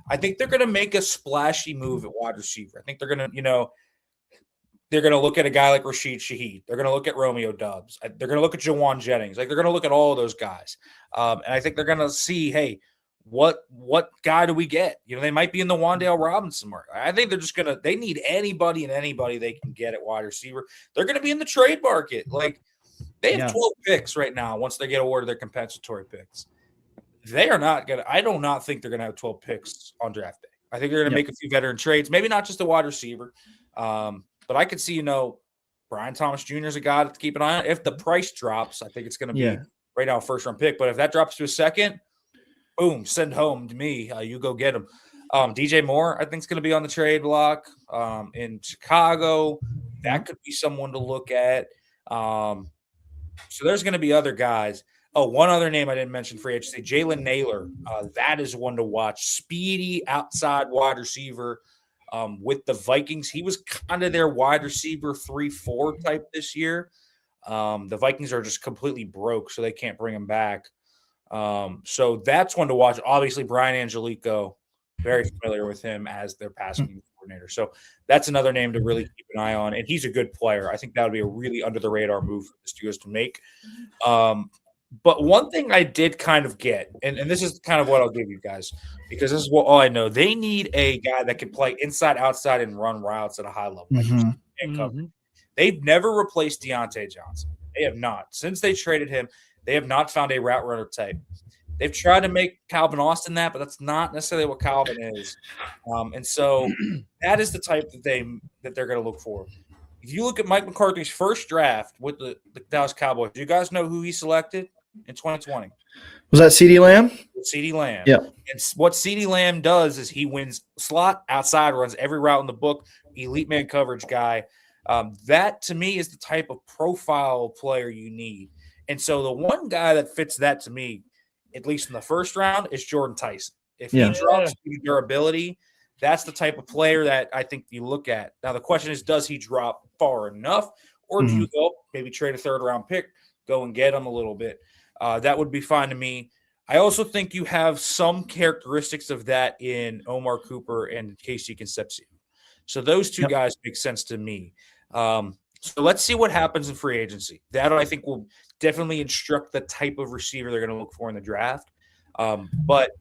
I think they're going to make a splashy move at wide receiver. I think they're going to, they're going to look at a guy like Rashid Shaheed. They're going to look at Romeo Doubs. They're going to look at Jawan Jennings. Like, they're going to look at all of those guys. And I think they're going to see, hey, what guy do we get? They might be in the Wan'Dale Robinson market. I think they're just they need anybody they can get at wide receiver. They're going to be in the trade market. Like, they have 12 picks right now once they get awarded their compensatory picks. They are not going to – I do not think they're going to have 12 picks on draft day. I think they're going to make a few veteran trades, maybe not just a wide receiver. But I could see, Brian Thomas Jr. is a guy to keep an eye on. If the price drops, I think it's going to be right now a first-round pick. But if that drops to a second, boom, send home to me. You go get him. DJ Moore, I think, is going to be on the trade block in Chicago. That could be someone to look at. So there's going to be other guys. Oh, one other name I didn't mention free agency, Jalen Naylor. That is one to watch. Speedy outside wide receiver with the Vikings. He was kind of their wide receiver 3-4 type this year. The Vikings are just completely broke, so they can't bring him back. So that's one to watch. Obviously, Brian Angelico, very familiar with him as their passing game coordinator. So that's another name to really keep an eye on. And he's a good player. I think that would be a really under-the-radar move for the Steelers to make. But one thing I did kind of get, and this is kind of what I'll give you guys, because this is all I know. They need a guy that can play inside, outside, and run routes at a high level. They've never replaced Deontay Johnson. They have not. Since they traded him, they have not found a route runner type. They've tried to make Calvin Austin that, but that's not necessarily what Calvin is. And so that is the type that they're going to look for. If you look at Mike McCarthy's first draft with the Dallas Cowboys, do you guys know who he selected in 2020?
Was that CeeDee Lamb?
CeeDee Lamb.
Yeah.
And what CeeDee Lamb does is he wins slot, outside, runs every route in the book, elite man coverage guy. That, to me, is the type of profile player you need. And so the one guy that fits that to me, at least in the first round, is Jordan Tyson. If he drops durability, that's the type of player that I think you look at. Now, the question is, does he drop far enough? Or do you go maybe trade a third-round pick, go and get him a little bit? That would be fine to me. I also think you have some characteristics of that in Omar Cooper and Casey Concepcion. So those two guys make sense to me. So let's see what happens in free agency. That, I think, will definitely instruct the type of receiver they're going to look for in the draft. But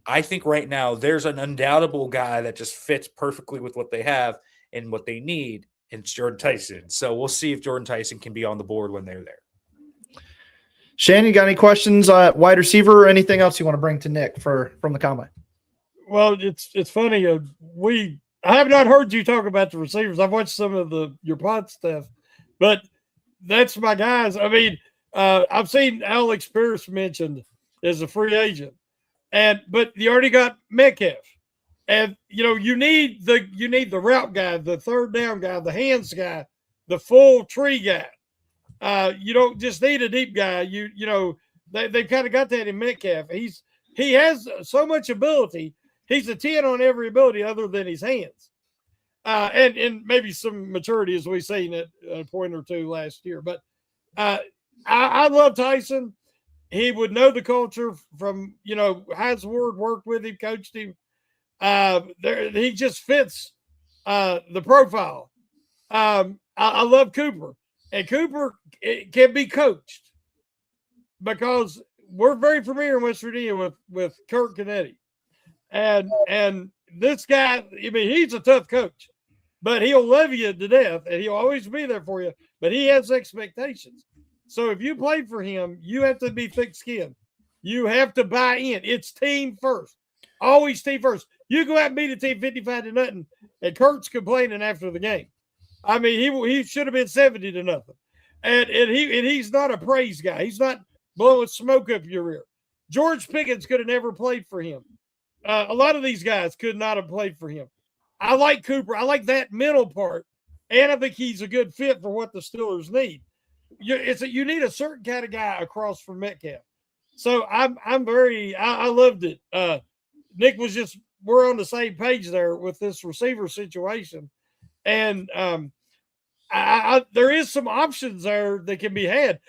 I think right now there's an undoubtable guy that just fits perfectly with what they have and what they need, and it's Jordan Tyson. So we'll see if Jordan Tyson can be on the board when they're there.
Shannon, you got any questions, wide receiver, or anything else you want to bring to Nick from the combine?
Well, it's funny. I have not heard you talk about the receivers. I've watched some of your pod stuff, but that's my guys. I mean, I've seen Alex Pierce mentioned as a free agent, but you already got Metcalf, and you need the route guy, the third down guy, the hands guy, the full tree guy. You don't just need a deep guy. They've kind of got that in Metcalf. He has so much ability. He's a 10 on every ability other than his hands. And maybe some maturity, as we've seen at a point or two last year. But I love Tyson. He would know the culture from, Hines Ward worked with him, coached him. He just fits the profile. I love Cooper. And Cooper can be coached because we're very familiar in West Virginia with Kirk Canetti. And this guy, I mean, he's a tough coach, but he'll love you to death and he'll always be there for you. But he has expectations. So if you play for him, you have to be thick-skinned. You have to buy in. It's team first. Always team first. You go out and beat a team 55-0, and Kurt's complaining after the game. I mean, he should have been 70-0. And he's not a praise guy. He's not blowing smoke up your rear. George Pickens could have never played for him. A lot of these guys could not have played for him. I like Cooper. I like that middle part. And I think he's a good fit for what the Steelers need. You need a certain kind of guy across from Metcalf. So I loved it. Nick we're on the same page there with this receiver situation. And there is some options there that can be had.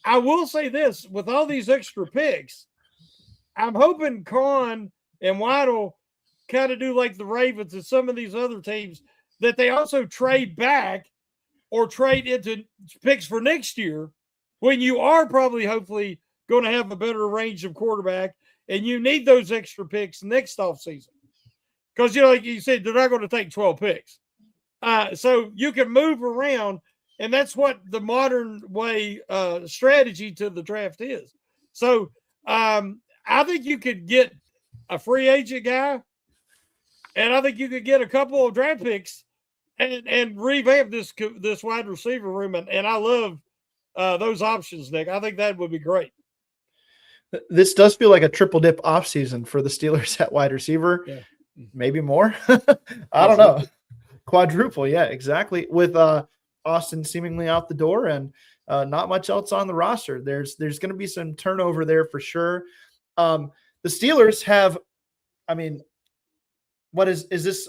I will say this, with all these extra picks, I'm hoping Kahn and Waddle kind of do like the Ravens and some of these other teams, that they also trade back or trade into picks for next year when you are probably, hopefully, going to have a better range of quarterback and you need those extra picks next offseason. Because, like you said, they're not going to take 12 picks. So you can move around, and that's what the modern way strategy to the draft is. So I think you could get a free agent guy, and I think you could get a couple of draft picks and revamp this wide receiver room. And I love those options, Nick. I think that would be great.
This does feel like a triple dip offseason for the Steelers at wide receiver.
Yeah.
Maybe more. I don't know. Quadruple. Yeah, exactly. With Austin seemingly out the door and not much else on the roster. There's going to be some turnover there for sure. The Steelers have, what is this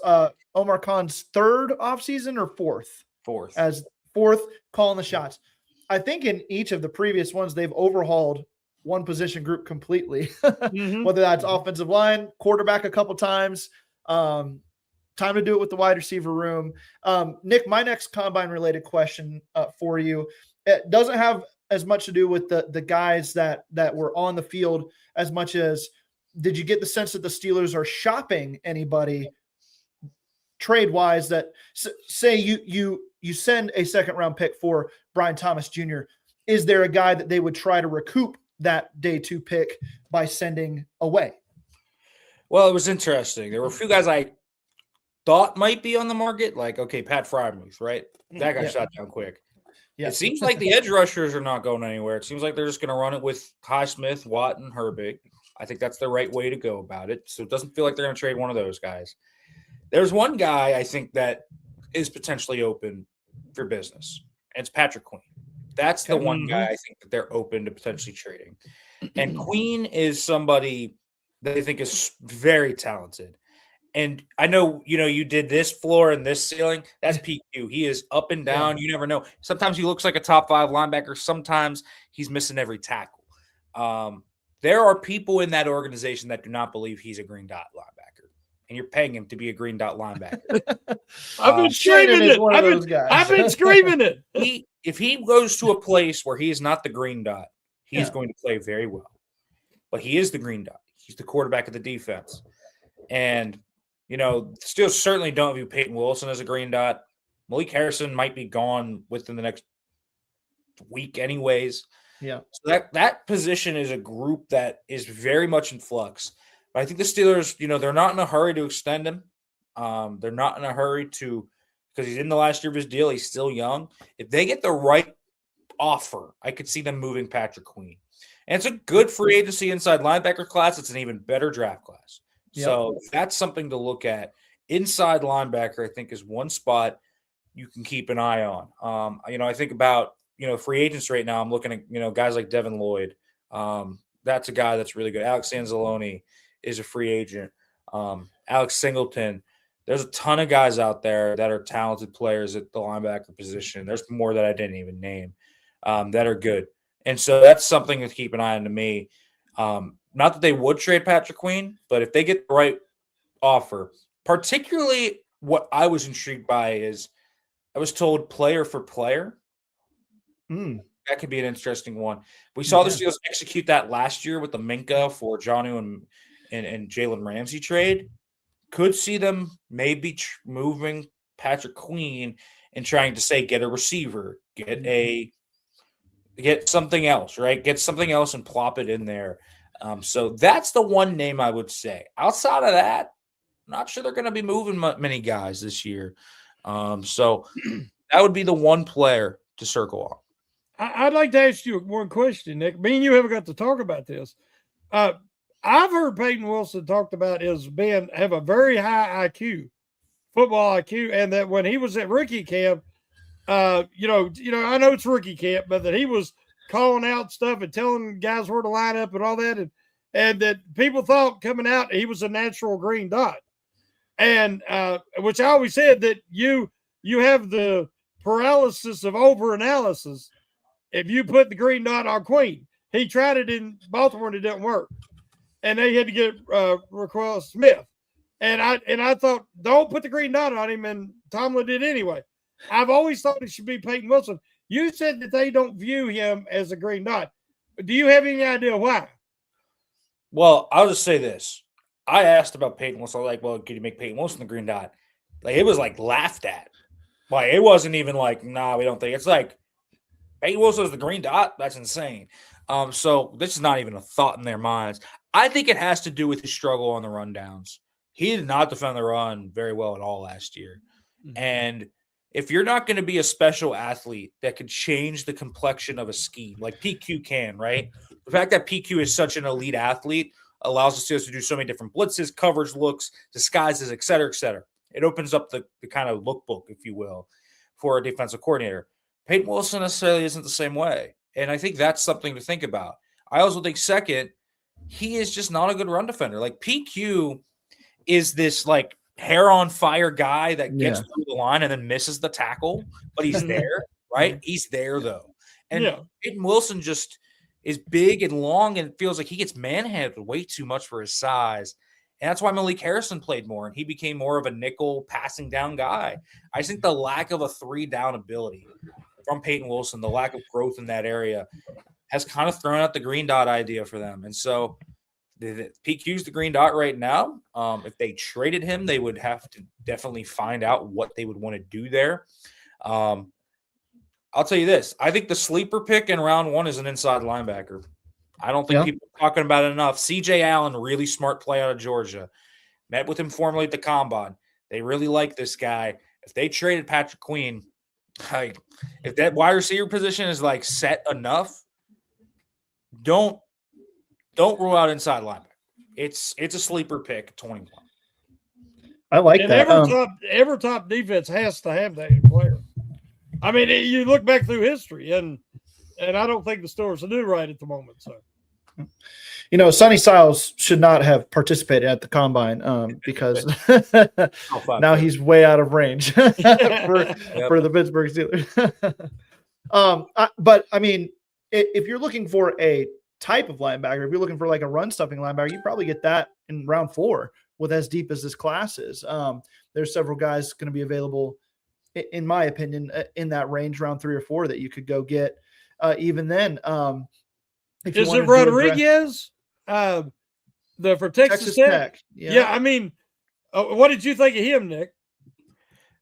Omar Khan's third offseason or fourth?
Fourth.
As fourth, calling the shots. I think in each of the previous ones, they've overhauled one position group completely, whether that's offensive line, quarterback a couple times, time to do it with the wide receiver room. Nick, my next combine related question for you, it doesn't have as much to do with the guys that were on the field as much as, did you get the sense that the Steelers are shopping anybody trade wise that say you send a second round pick for Brian Thomas Jr. Is there a guy that they would try to recoup that day 2 pick by sending away?
Well, it was interesting. There were a few guys I thought might be on the market, like, okay, Pat Frymuth, right? That got shot down quick. Yeah. It seems like the edge rushers are not going anywhere. It seems like they're just going to run it with Highsmith, Watt, and Herbig. I think that's the right way to go about it. So it doesn't feel like they're going to trade one of those guys. There's one guy I think that is potentially open for business. And it's Patrick Queen. That's the one guy I think that they're open to potentially trading. And Queen is somebody that I think is very talented. And I know, you did this floor and this ceiling. That's PQ. He is up and down. You never know. Sometimes he looks like a top 5 linebacker. Sometimes he's missing every tackle. There are people in that organization that do not believe he's a green dot linebacker. And you're paying him to be a green dot linebacker.
I've been screaming it. I've been screaming it.
If he goes to a place where he is not the green dot, he is going to play very well. But he is the green dot. He's the quarterback of the defense. And, still certainly don't view Peyton Wilson as a green dot. Malik Harrison might be gone within the next week anyways.
Yeah.
So that position is a group that is very much in flux. But I think the Steelers, they're not in a hurry to extend him. They're not in a hurry because he's in the last year of his deal. He's still young. If they get the right offer, I could see them moving Patrick Queen. And it's a good free agency inside linebacker class. It's an even better draft class. Yep. So that's something to look at. Inside linebacker, I think, is one spot you can keep an eye on. I think about, free agents right now. I'm looking at, guys like Devin Lloyd. That's a guy that's really good. Alex Anzalone is a free agent. Alex Singleton. There's a ton of guys out there that are talented players at the linebacker position. There's more that I didn't even name that are good. And so that's something to keep an eye on to me. Not that they would trade Patrick Queen, but if they get the right offer, particularly what I was intrigued by is I was told player for player. That could be an interesting one. We saw the Steelers execute that last year with the Minka for Jonnu and Jalen Ramsey trade. Could see them maybe moving Patrick Queen and trying to say, get a receiver, get something else, right? Get something else and plop it in there. So that's the one name I would say. Outside of that, I'm not sure they're going to be moving many guys this year. So that would be the one player to circle on.
I'd like to ask you one question, Nick. Me and you haven't got to talk about this. I've heard Peyton Wilson talked about have a very high IQ, football IQ, and that when he was at rookie camp, I know it's rookie camp, but that he was calling out stuff and telling guys where to line up and all that, and that people thought coming out he was a natural green dot, and which I always said that you have the paralysis of over-analysis if you put the green dot on Queen. He tried it in Baltimore and it didn't work, and they had to get Raquel Smith. And I thought, don't put the green dot on him, and Tomlin did anyway. I've always thought it should be Peyton Wilson. You said that they don't view him as a green dot. Do you have any idea why?
Well, I'll just say this. I asked about Peyton Wilson. Like, well, could you make Peyton Wilson the green dot? Like, it was like laughed at. Like, it wasn't even like, nah, we don't think. It's like, Peyton Wilson is the green dot? That's insane. So this is not even a thought in their minds. I think it has to do with his struggle on the rundowns. He did not defend the run very well at all last year. Mm-hmm. And if you're not going to be a special athlete that could change the complexion of a scheme, like PQ can, right? The fact that PQ is such an elite athlete allows us to do so many different blitzes, coverage looks, disguises, et cetera, et cetera. It opens up the kind of lookbook, if you will, for a defensive coordinator. Peyton Wilson necessarily isn't the same way. And I think that's something to think about. I also think, second, he is just not a good run defender. Like, PQ is this, like, hair on fire guy that gets through the line and then misses the tackle, but he's there, right? He's there, though. And Peyton Wilson just is big and long and feels like he gets manhandled way too much for his size. And that's why Malik Harrison played more, and he became more of a nickel passing down guy. I think the lack of a 3-down ability from Peyton Wilson, the lack of growth in that area, has kind of thrown out the green dot idea for them. And so PQ's the green dot right now. If they traded him, they would have to definitely find out what they would want to do there. I'll tell you this. I think the sleeper pick in round 1 is an inside linebacker. I don't think people are talking about it enough. CJ Allen, really smart play out of Georgia. Met with him formally at the Combine. They really like this guy. If they traded Patrick Queen, if that wide receiver position is like set enough, don't rule out inside linebacker. It's a sleeper pick, 21.
I like
and
that.
Every top defense has to have that player. I mean, you look back through history, and I don't think the Steelers do right at the moment. So,
Sonny Styles should not have participated at the Combine because now he's way out of range for the Pittsburgh Steelers. But I mean, if you're looking for a type of linebacker, if you're looking for like a run stuffing linebacker, you probably get that in round 4 with as deep as this class is. There's several guys going to be available, in my opinion, in that range, round 3 or 4, that you could go get. Even then,
is it Rodriguez? For Texas Tech? Yeah. I mean, what did you think of him, Nick?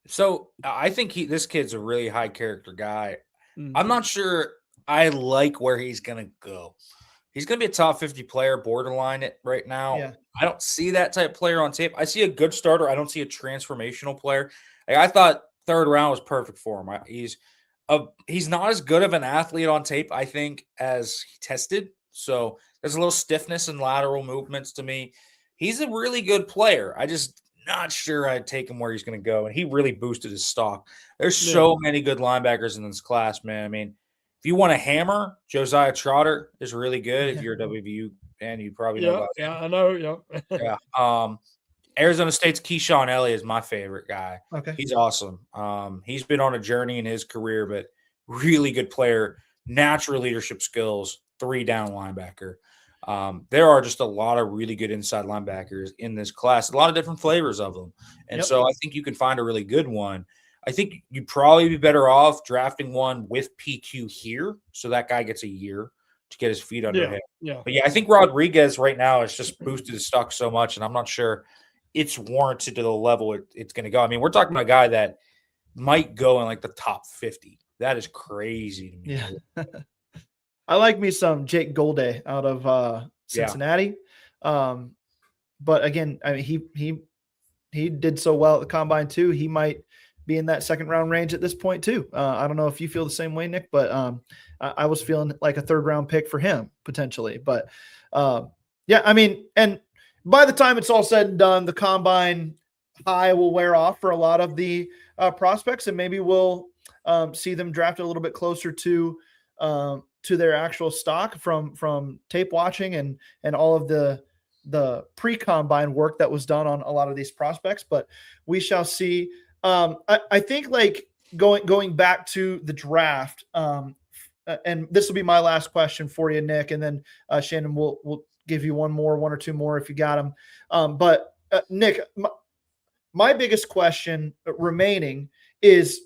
So I think this kid's a really high character guy. Mm-hmm. I'm not sure I like where he's going to go. He's going to be a top 50 player, borderline it right now. Yeah. I don't see that type of player on tape. I see a good starter. I don't see a transformational player. Like, I thought 3rd round was perfect for him. He's not as good of an athlete on tape, I think, as he tested. So there's a little stiffness in lateral movements to me. He's a really good player. I just not sure I'd take him where he's going to go. And he really boosted his stock. There's so many good linebackers in this class, man. I mean, if you want a hammer, Josiah Trotter is really good. If you're a WVU fan, you probably know about him.
Yeah, I know.
Yeah. Arizona State's Keyshawn Elliott is my favorite guy. Okay. He's awesome. He's been on a journey in his career, but really good player, natural leadership skills, 3-down linebacker. There are just a lot of really good inside linebackers in this class, a lot of different flavors of them. And so I think you can find a really good one. I think you'd probably be better off drafting one with PQ here, so that guy gets a year to get his feet under him. Yeah. But I think Rodriguez right now has just boosted his stock so much, and I'm not sure it's warranted to the level it's going to go. I mean, we're talking about a guy that might go in like the top 50. That is crazy to me.
Yeah. I like me some Jake Golday out of Cincinnati. But again, I mean, he did so well at the Combine too. He might be in that 2nd round range at this point too. I don't know if you feel the same way, Nick, but I was feeling like a 3rd round pick for him potentially. But I mean, and by the time it's all said and done, the Combine high will wear off for a lot of the prospects, and maybe we'll see them drafted a little bit closer to to their actual stock from tape watching and all of the pre-combine work that was done on a lot of these prospects, but we shall see. I think like going back to the draft, and this will be my last question for you, Nick, and then Shannon will give you one or two more if you got them. But Nick, my biggest question remaining is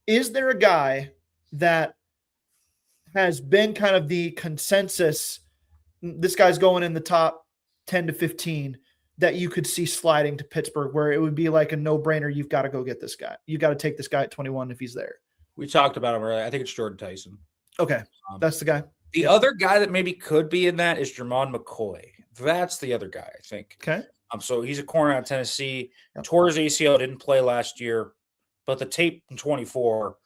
there a guy that has been kind of the consensus, this guy's going in the top 10 to 15, that you could see sliding to Pittsburgh, where it would be like a no-brainer, you've got to go get this guy. You got to take this guy at 21 if he's there?
We talked about him earlier. I think it's Jordan Tyson.
Okay, that's the guy.
The other guy that maybe could be in that is Jermon McCoy. That's the other guy, I think.
Okay.
So he's a corner out of Tennessee. Tore his ACL, didn't play last year, but the tape in 24,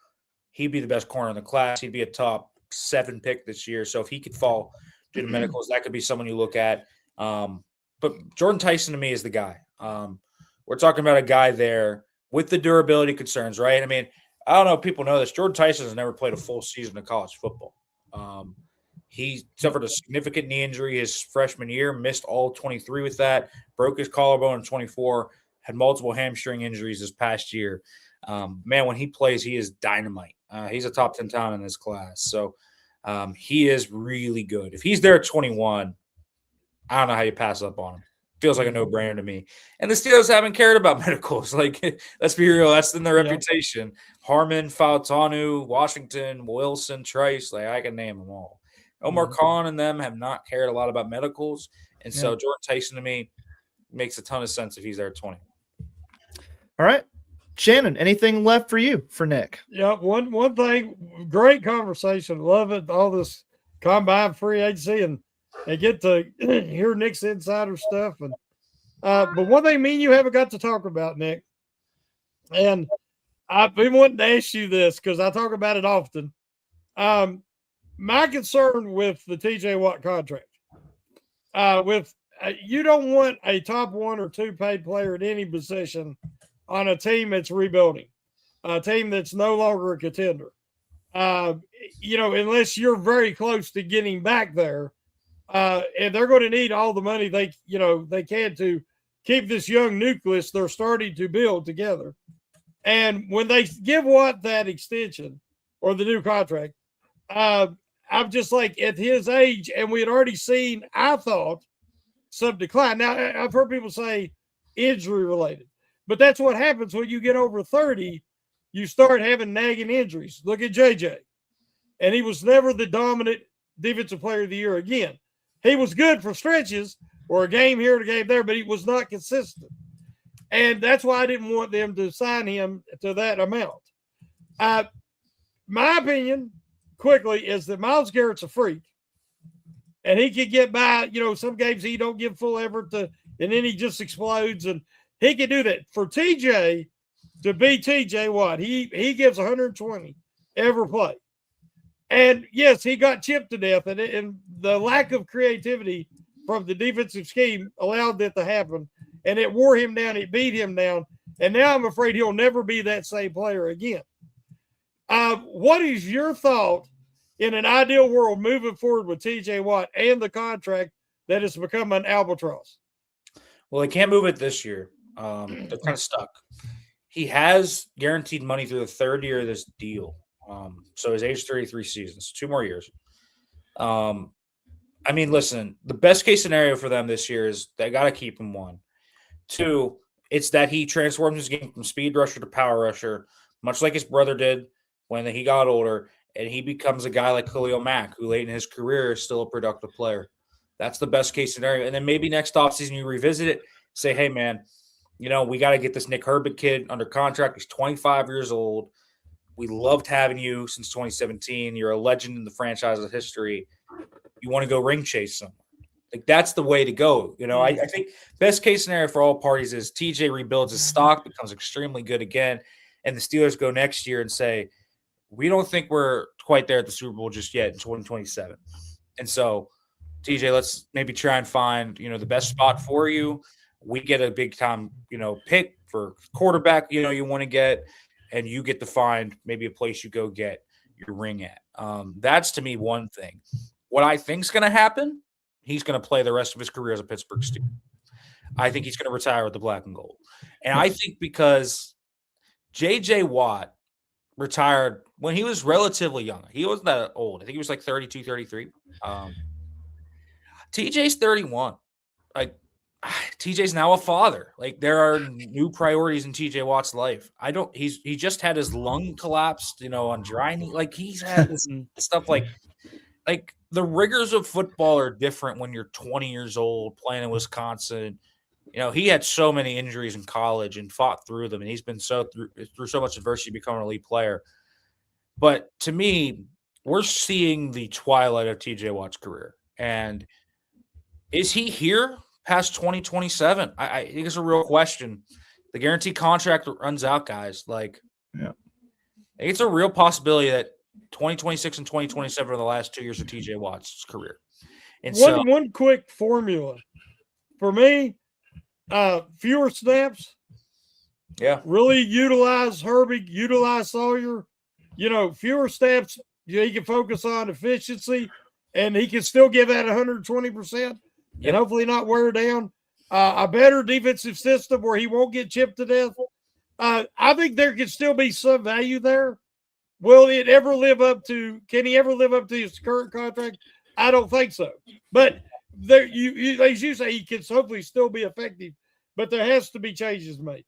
he'd be the best corner in the class. He'd be a top 7 pick this year. So if he could fall due to medicals, that could be someone you look at. But Jordan Tyson to me is the guy. We're talking about a guy there with the durability concerns, right? I mean, I don't know if people know this. Jordan Tyson has never played a full season of college football. He suffered a significant knee injury his freshman year, missed all 23 with that, broke his collarbone in 24, had multiple hamstring injuries this past year. Man, when he plays, he is dynamite. He's a top 10 talent in this class. So he is really good. If he's there at 21, I don't know how you pass up on him. Feels like a no-brainer to me. And the Steelers haven't cared about medicals. Like, let's be real, that's in their reputation. Harmon, Fautanu, Washington, Wilson, Trice, like I can name them all. Omar Khan and them have not cared a lot about medicals. And so Jordan Tyson to me makes a ton of sense if he's there at 20.
All right. Shannon, anything left for you for Nick?
Yeah, one thing, great conversation. Love it. All this combine free agency and get to hear Nick's insider stuff. And but one thing me and you haven't got to talk about, Nick, and I've been wanting to ask you this because I talk about it often. My concern with the TJ Watt contract, you don't want a top 1 or 2 paid player at any position on a team that's rebuilding, a team that's no longer a contender. Unless you're very close to getting back there. And they're going to need all the money they can to keep this young nucleus they're starting to build together. And when they give Watt that extension or the new contract, I'm just like at his age, and we had already seen, I thought, some decline. Now, I've heard people say injury related, but that's what happens when you get over 30. You start having nagging injuries. Look at JJ. And he was never the dominant defensive player of the year again. He was good for stretches or a game here and a game there, but he was not consistent. And that's why I didn't want them to sign him to that amount. My opinion, quickly, is that Myles Garrett's a freak. And he could get by, some games he don't give full effort to, and then he just explodes. And he can do that. For TJ to be TJ Watt, he gives 120 every play. And yes, he got chipped to death, and the lack of creativity from the defensive scheme allowed that to happen. And it wore him down. It beat him down. And now I'm afraid he'll never be that same player again. What is your thought in an ideal world moving forward with TJ Watt and the contract that has become an albatross?
Well, they can't move it this year. They're kind of stuck. He has guaranteed money through the third year of this deal. So his age 33 seasons, 2 more years. Listen, the best case scenario for them this year is they got to keep him 1. 2, it's that he transforms his game from speed rusher to power rusher, much like his brother did when he got older, and he becomes a guy like Khalil Mack, who late in his career is still a productive player. That's the best case scenario. And then maybe next offseason you revisit it, say, hey, man, we got to get this Nick Herbig kid under contract. He's 25 years old. We loved having you since 2017. You're a legend in the franchise's history. You want to go ring chase somewhere. Like, that's the way to go. I think best case scenario for all parties is TJ rebuilds his stock, becomes extremely good again, and the Steelers go next year and say, we don't think we're quite there at the Super Bowl just yet in 2027. And so, TJ, let's maybe try and find, the best spot for you. We get a big time, pick for quarterback, you want to get, and you get to find maybe a place you go get your ring at. That's to me one thing. What I think's going to happen, he's going to play the rest of his career as a Pittsburgh Steeler. I think he's going to retire with the black and gold. And I think because J.J. Watt retired when he was relatively young. He wasn't that old. I think he was like 32, 33. TJ's 31. Like, TJ's now a father. Like, there are new priorities in TJ Watt's life. He just had his lung collapsed, on dry knee. Like, he's had this stuff like the rigors of football are different when you're 20 years old playing in Wisconsin. He had so many injuries in college and fought through them, and he's been through so much adversity to become an elite player. But to me, we're seeing the twilight of TJ Watt's career. And is he here past 2027? I think it's a real question. The guaranteed contract runs out, guys. It's a real possibility that 2026 and 2027 are the last 2 years of TJ Watt's career. And
one quick formula for me. Fewer snaps.
Yeah.
Really utilize Herbig, utilize Sawyer. Fewer snaps. He can focus on efficiency, and he can still give that 120%, and hopefully not wear down. A better defensive system where he won't get chipped to death. I think there can still be some value there. Will it ever live up to? Can he ever live up to his current contract? I don't think so. But there, as you say, he can hopefully still be effective. But there has to be changes made.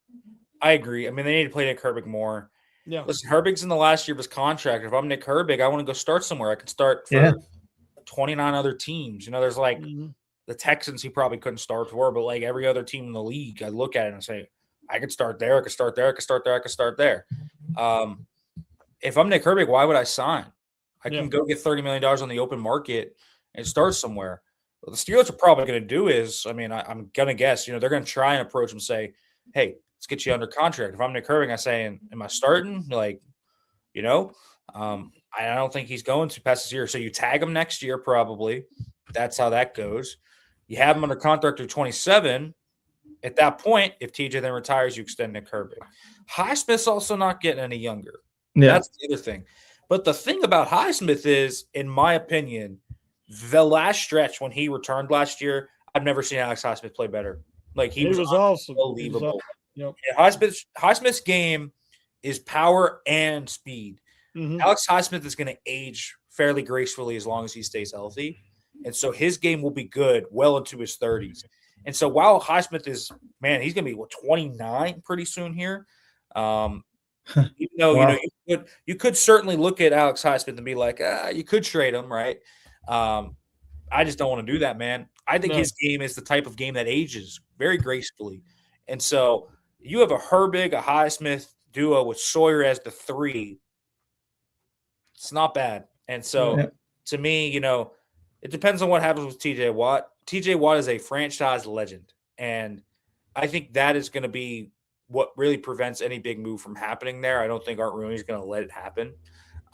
I agree. I mean, they need to play Nick Herbig more.
Yeah.
Listen, Herbig's in the last year of his contract. If I'm Nick Herbig, I want to go start somewhere. I can start for 29 other teams. There's the Texans he probably couldn't start for, but like every other team in the league, I look at it and say, I could start there, I could start there, I could start there, I could start there. If I'm Nick Herbig, why would I sign? I can go get $30 million on the open market and start somewhere. What the Steelers are probably going to do is, I'm going to guess, they're going to try and approach him and say, hey, let's get you under contract. If I'm Nick Herbig, I'm saying, am I starting? I don't think he's going to pass this year. So you tag him next year, probably. That's how that goes. You have him under contract through 27. At that point, if TJ then retires, you extend Nick Herbig. Highsmith's also not getting any younger. Yeah. That's the other thing. But the thing about Highsmith is, in my opinion, the last stretch when he returned last year, I've never seen Alex Highsmith play better. He was awesome. Unbelievable. Yep. Highsmith's game is power and speed. Mm-hmm. Alex Highsmith is going to age fairly gracefully as long as he stays healthy. And so his game will be good well into his 30s. And so while Highsmith is, he's going to be 29 pretty soon here. Even though, you could certainly look at Alex Highsmith and be like, you could trade him, right? I just don't want to do that, man. I think his game is the type of game that ages very gracefully. And so you have a Herbig, a Highsmith duo with Sawyer as the 3. It's not bad. And so to me, it depends on what happens with TJ Watt. TJ Watt is a franchise legend. And I think that is going to be what really prevents any big move from happening there. I don't think Art Rooney is going to let it happen.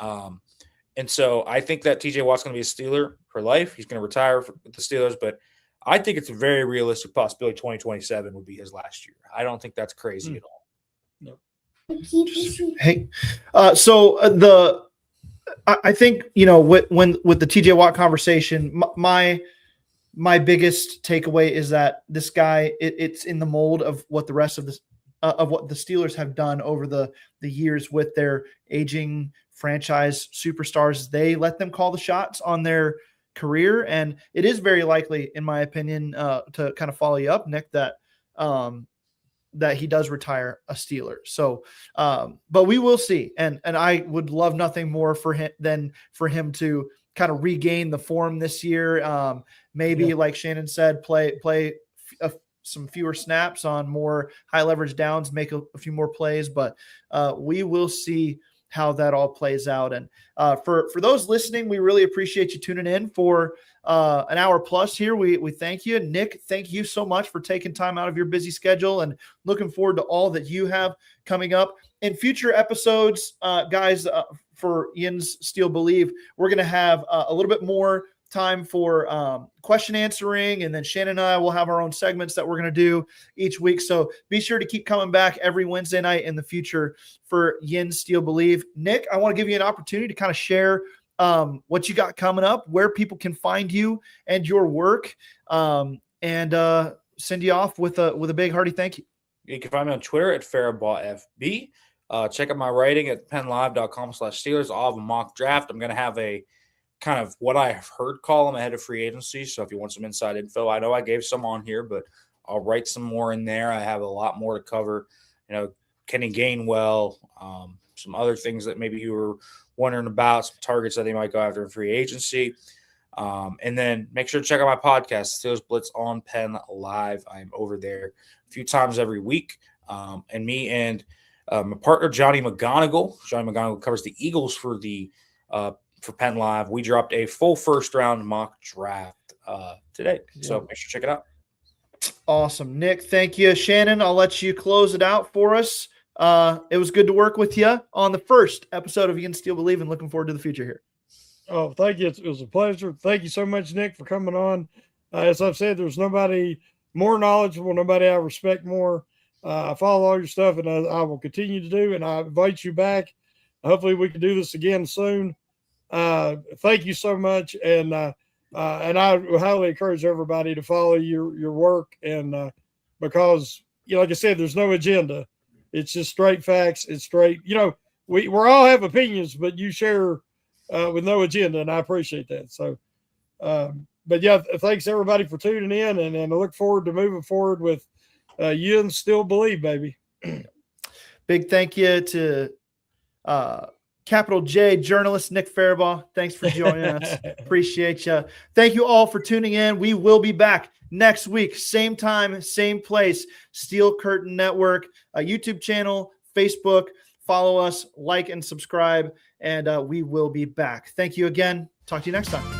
And so I think that TJ Watt's going to be a Steeler for life. He's going to retire with the Steelers, but I think it's a very realistic possibility 2027 would be his last year. I don't think that's crazy at all.
No.
Hey, I think, with the TJ Watt conversation, my biggest takeaway is that this guy, it's in the mold of what the rest of this, of what the Steelers have done over the years with their aging franchise superstars. They let them call the shots on their career. And it is very likely, in my opinion, to kind of follow you up, Nick, that he does retire a Steeler. So, but we will see. And I would love nothing more for him than for him to kind of regain the form this year. Maybe like Shannon said, play some fewer snaps on more high leverage downs, make a few more plays, but we will see how that all plays out. And for those listening, we really appreciate you tuning in for an hour plus here. We thank you. Nick, thank you so much for taking time out of your busy schedule, and looking forward to all that you have coming up in future episodes. Guys, for Yinz Steel Believe, we're going to have a little bit more time for question answering, and then Shannon and I will have our own segments that we're going to do each week. So be sure to keep coming back every Wednesday night in the future for Yinz Steel Believe. Nick, I want to give you an opportunity to kind of share what you got coming up, where people can find you and your work, and send you off with a big hearty thank you.
You can find me on Twitter at Farabaugh FB. Check out my writing at penlive.com/Steelers. I'll have a mock draft. I'm going to have a kind of what I have heard column ahead of free agency. So if you want some inside info, I know I gave some on here, but I'll write some more in there. I have a lot more to cover. Kenny Gainwell, some other things that maybe you were wondering about, some targets that they might go after in free agency. And then make sure to check out my podcast, Steelers Blitz on Penn Live. I'm over there a few times every week. And me and my partner, Johnny McGonigal. Johnny McGonigal covers the Eagles for Penn Live. We dropped a full first-round mock draft today. So make sure to check it out.
Awesome. Nick, thank you. Shannon, I'll let you close it out for us. It was good to work with you on the first episode of Yinz Steel Believe, and looking forward to the future here.
Oh, thank you. It was a pleasure. Thank you so much, Nick, for coming on. As I've said, there's nobody more knowledgeable, nobody I respect more. I follow all your stuff, and I will continue to do, and I invite you back. Hopefully we can do this again soon. Thank you so much. And I highly encourage everybody to follow your work. And because, like I said, there's no agenda. It's just straight facts. It's straight, we all have opinions, but you share with no agenda, and I appreciate that. So, but yeah, thanks everybody for tuning in, and I look forward to moving forward with Yinz Steel Believe, baby.
Big thank you to Capital J journalist Nick Farabaugh. Thanks for joining us. Appreciate you. Thank you all for tuning in. We will be back next week, same time, same place. Steel Curtain Network, a YouTube channel, Facebook. Follow us, like and subscribe, and we will be back. Thank you again. Talk to you next time.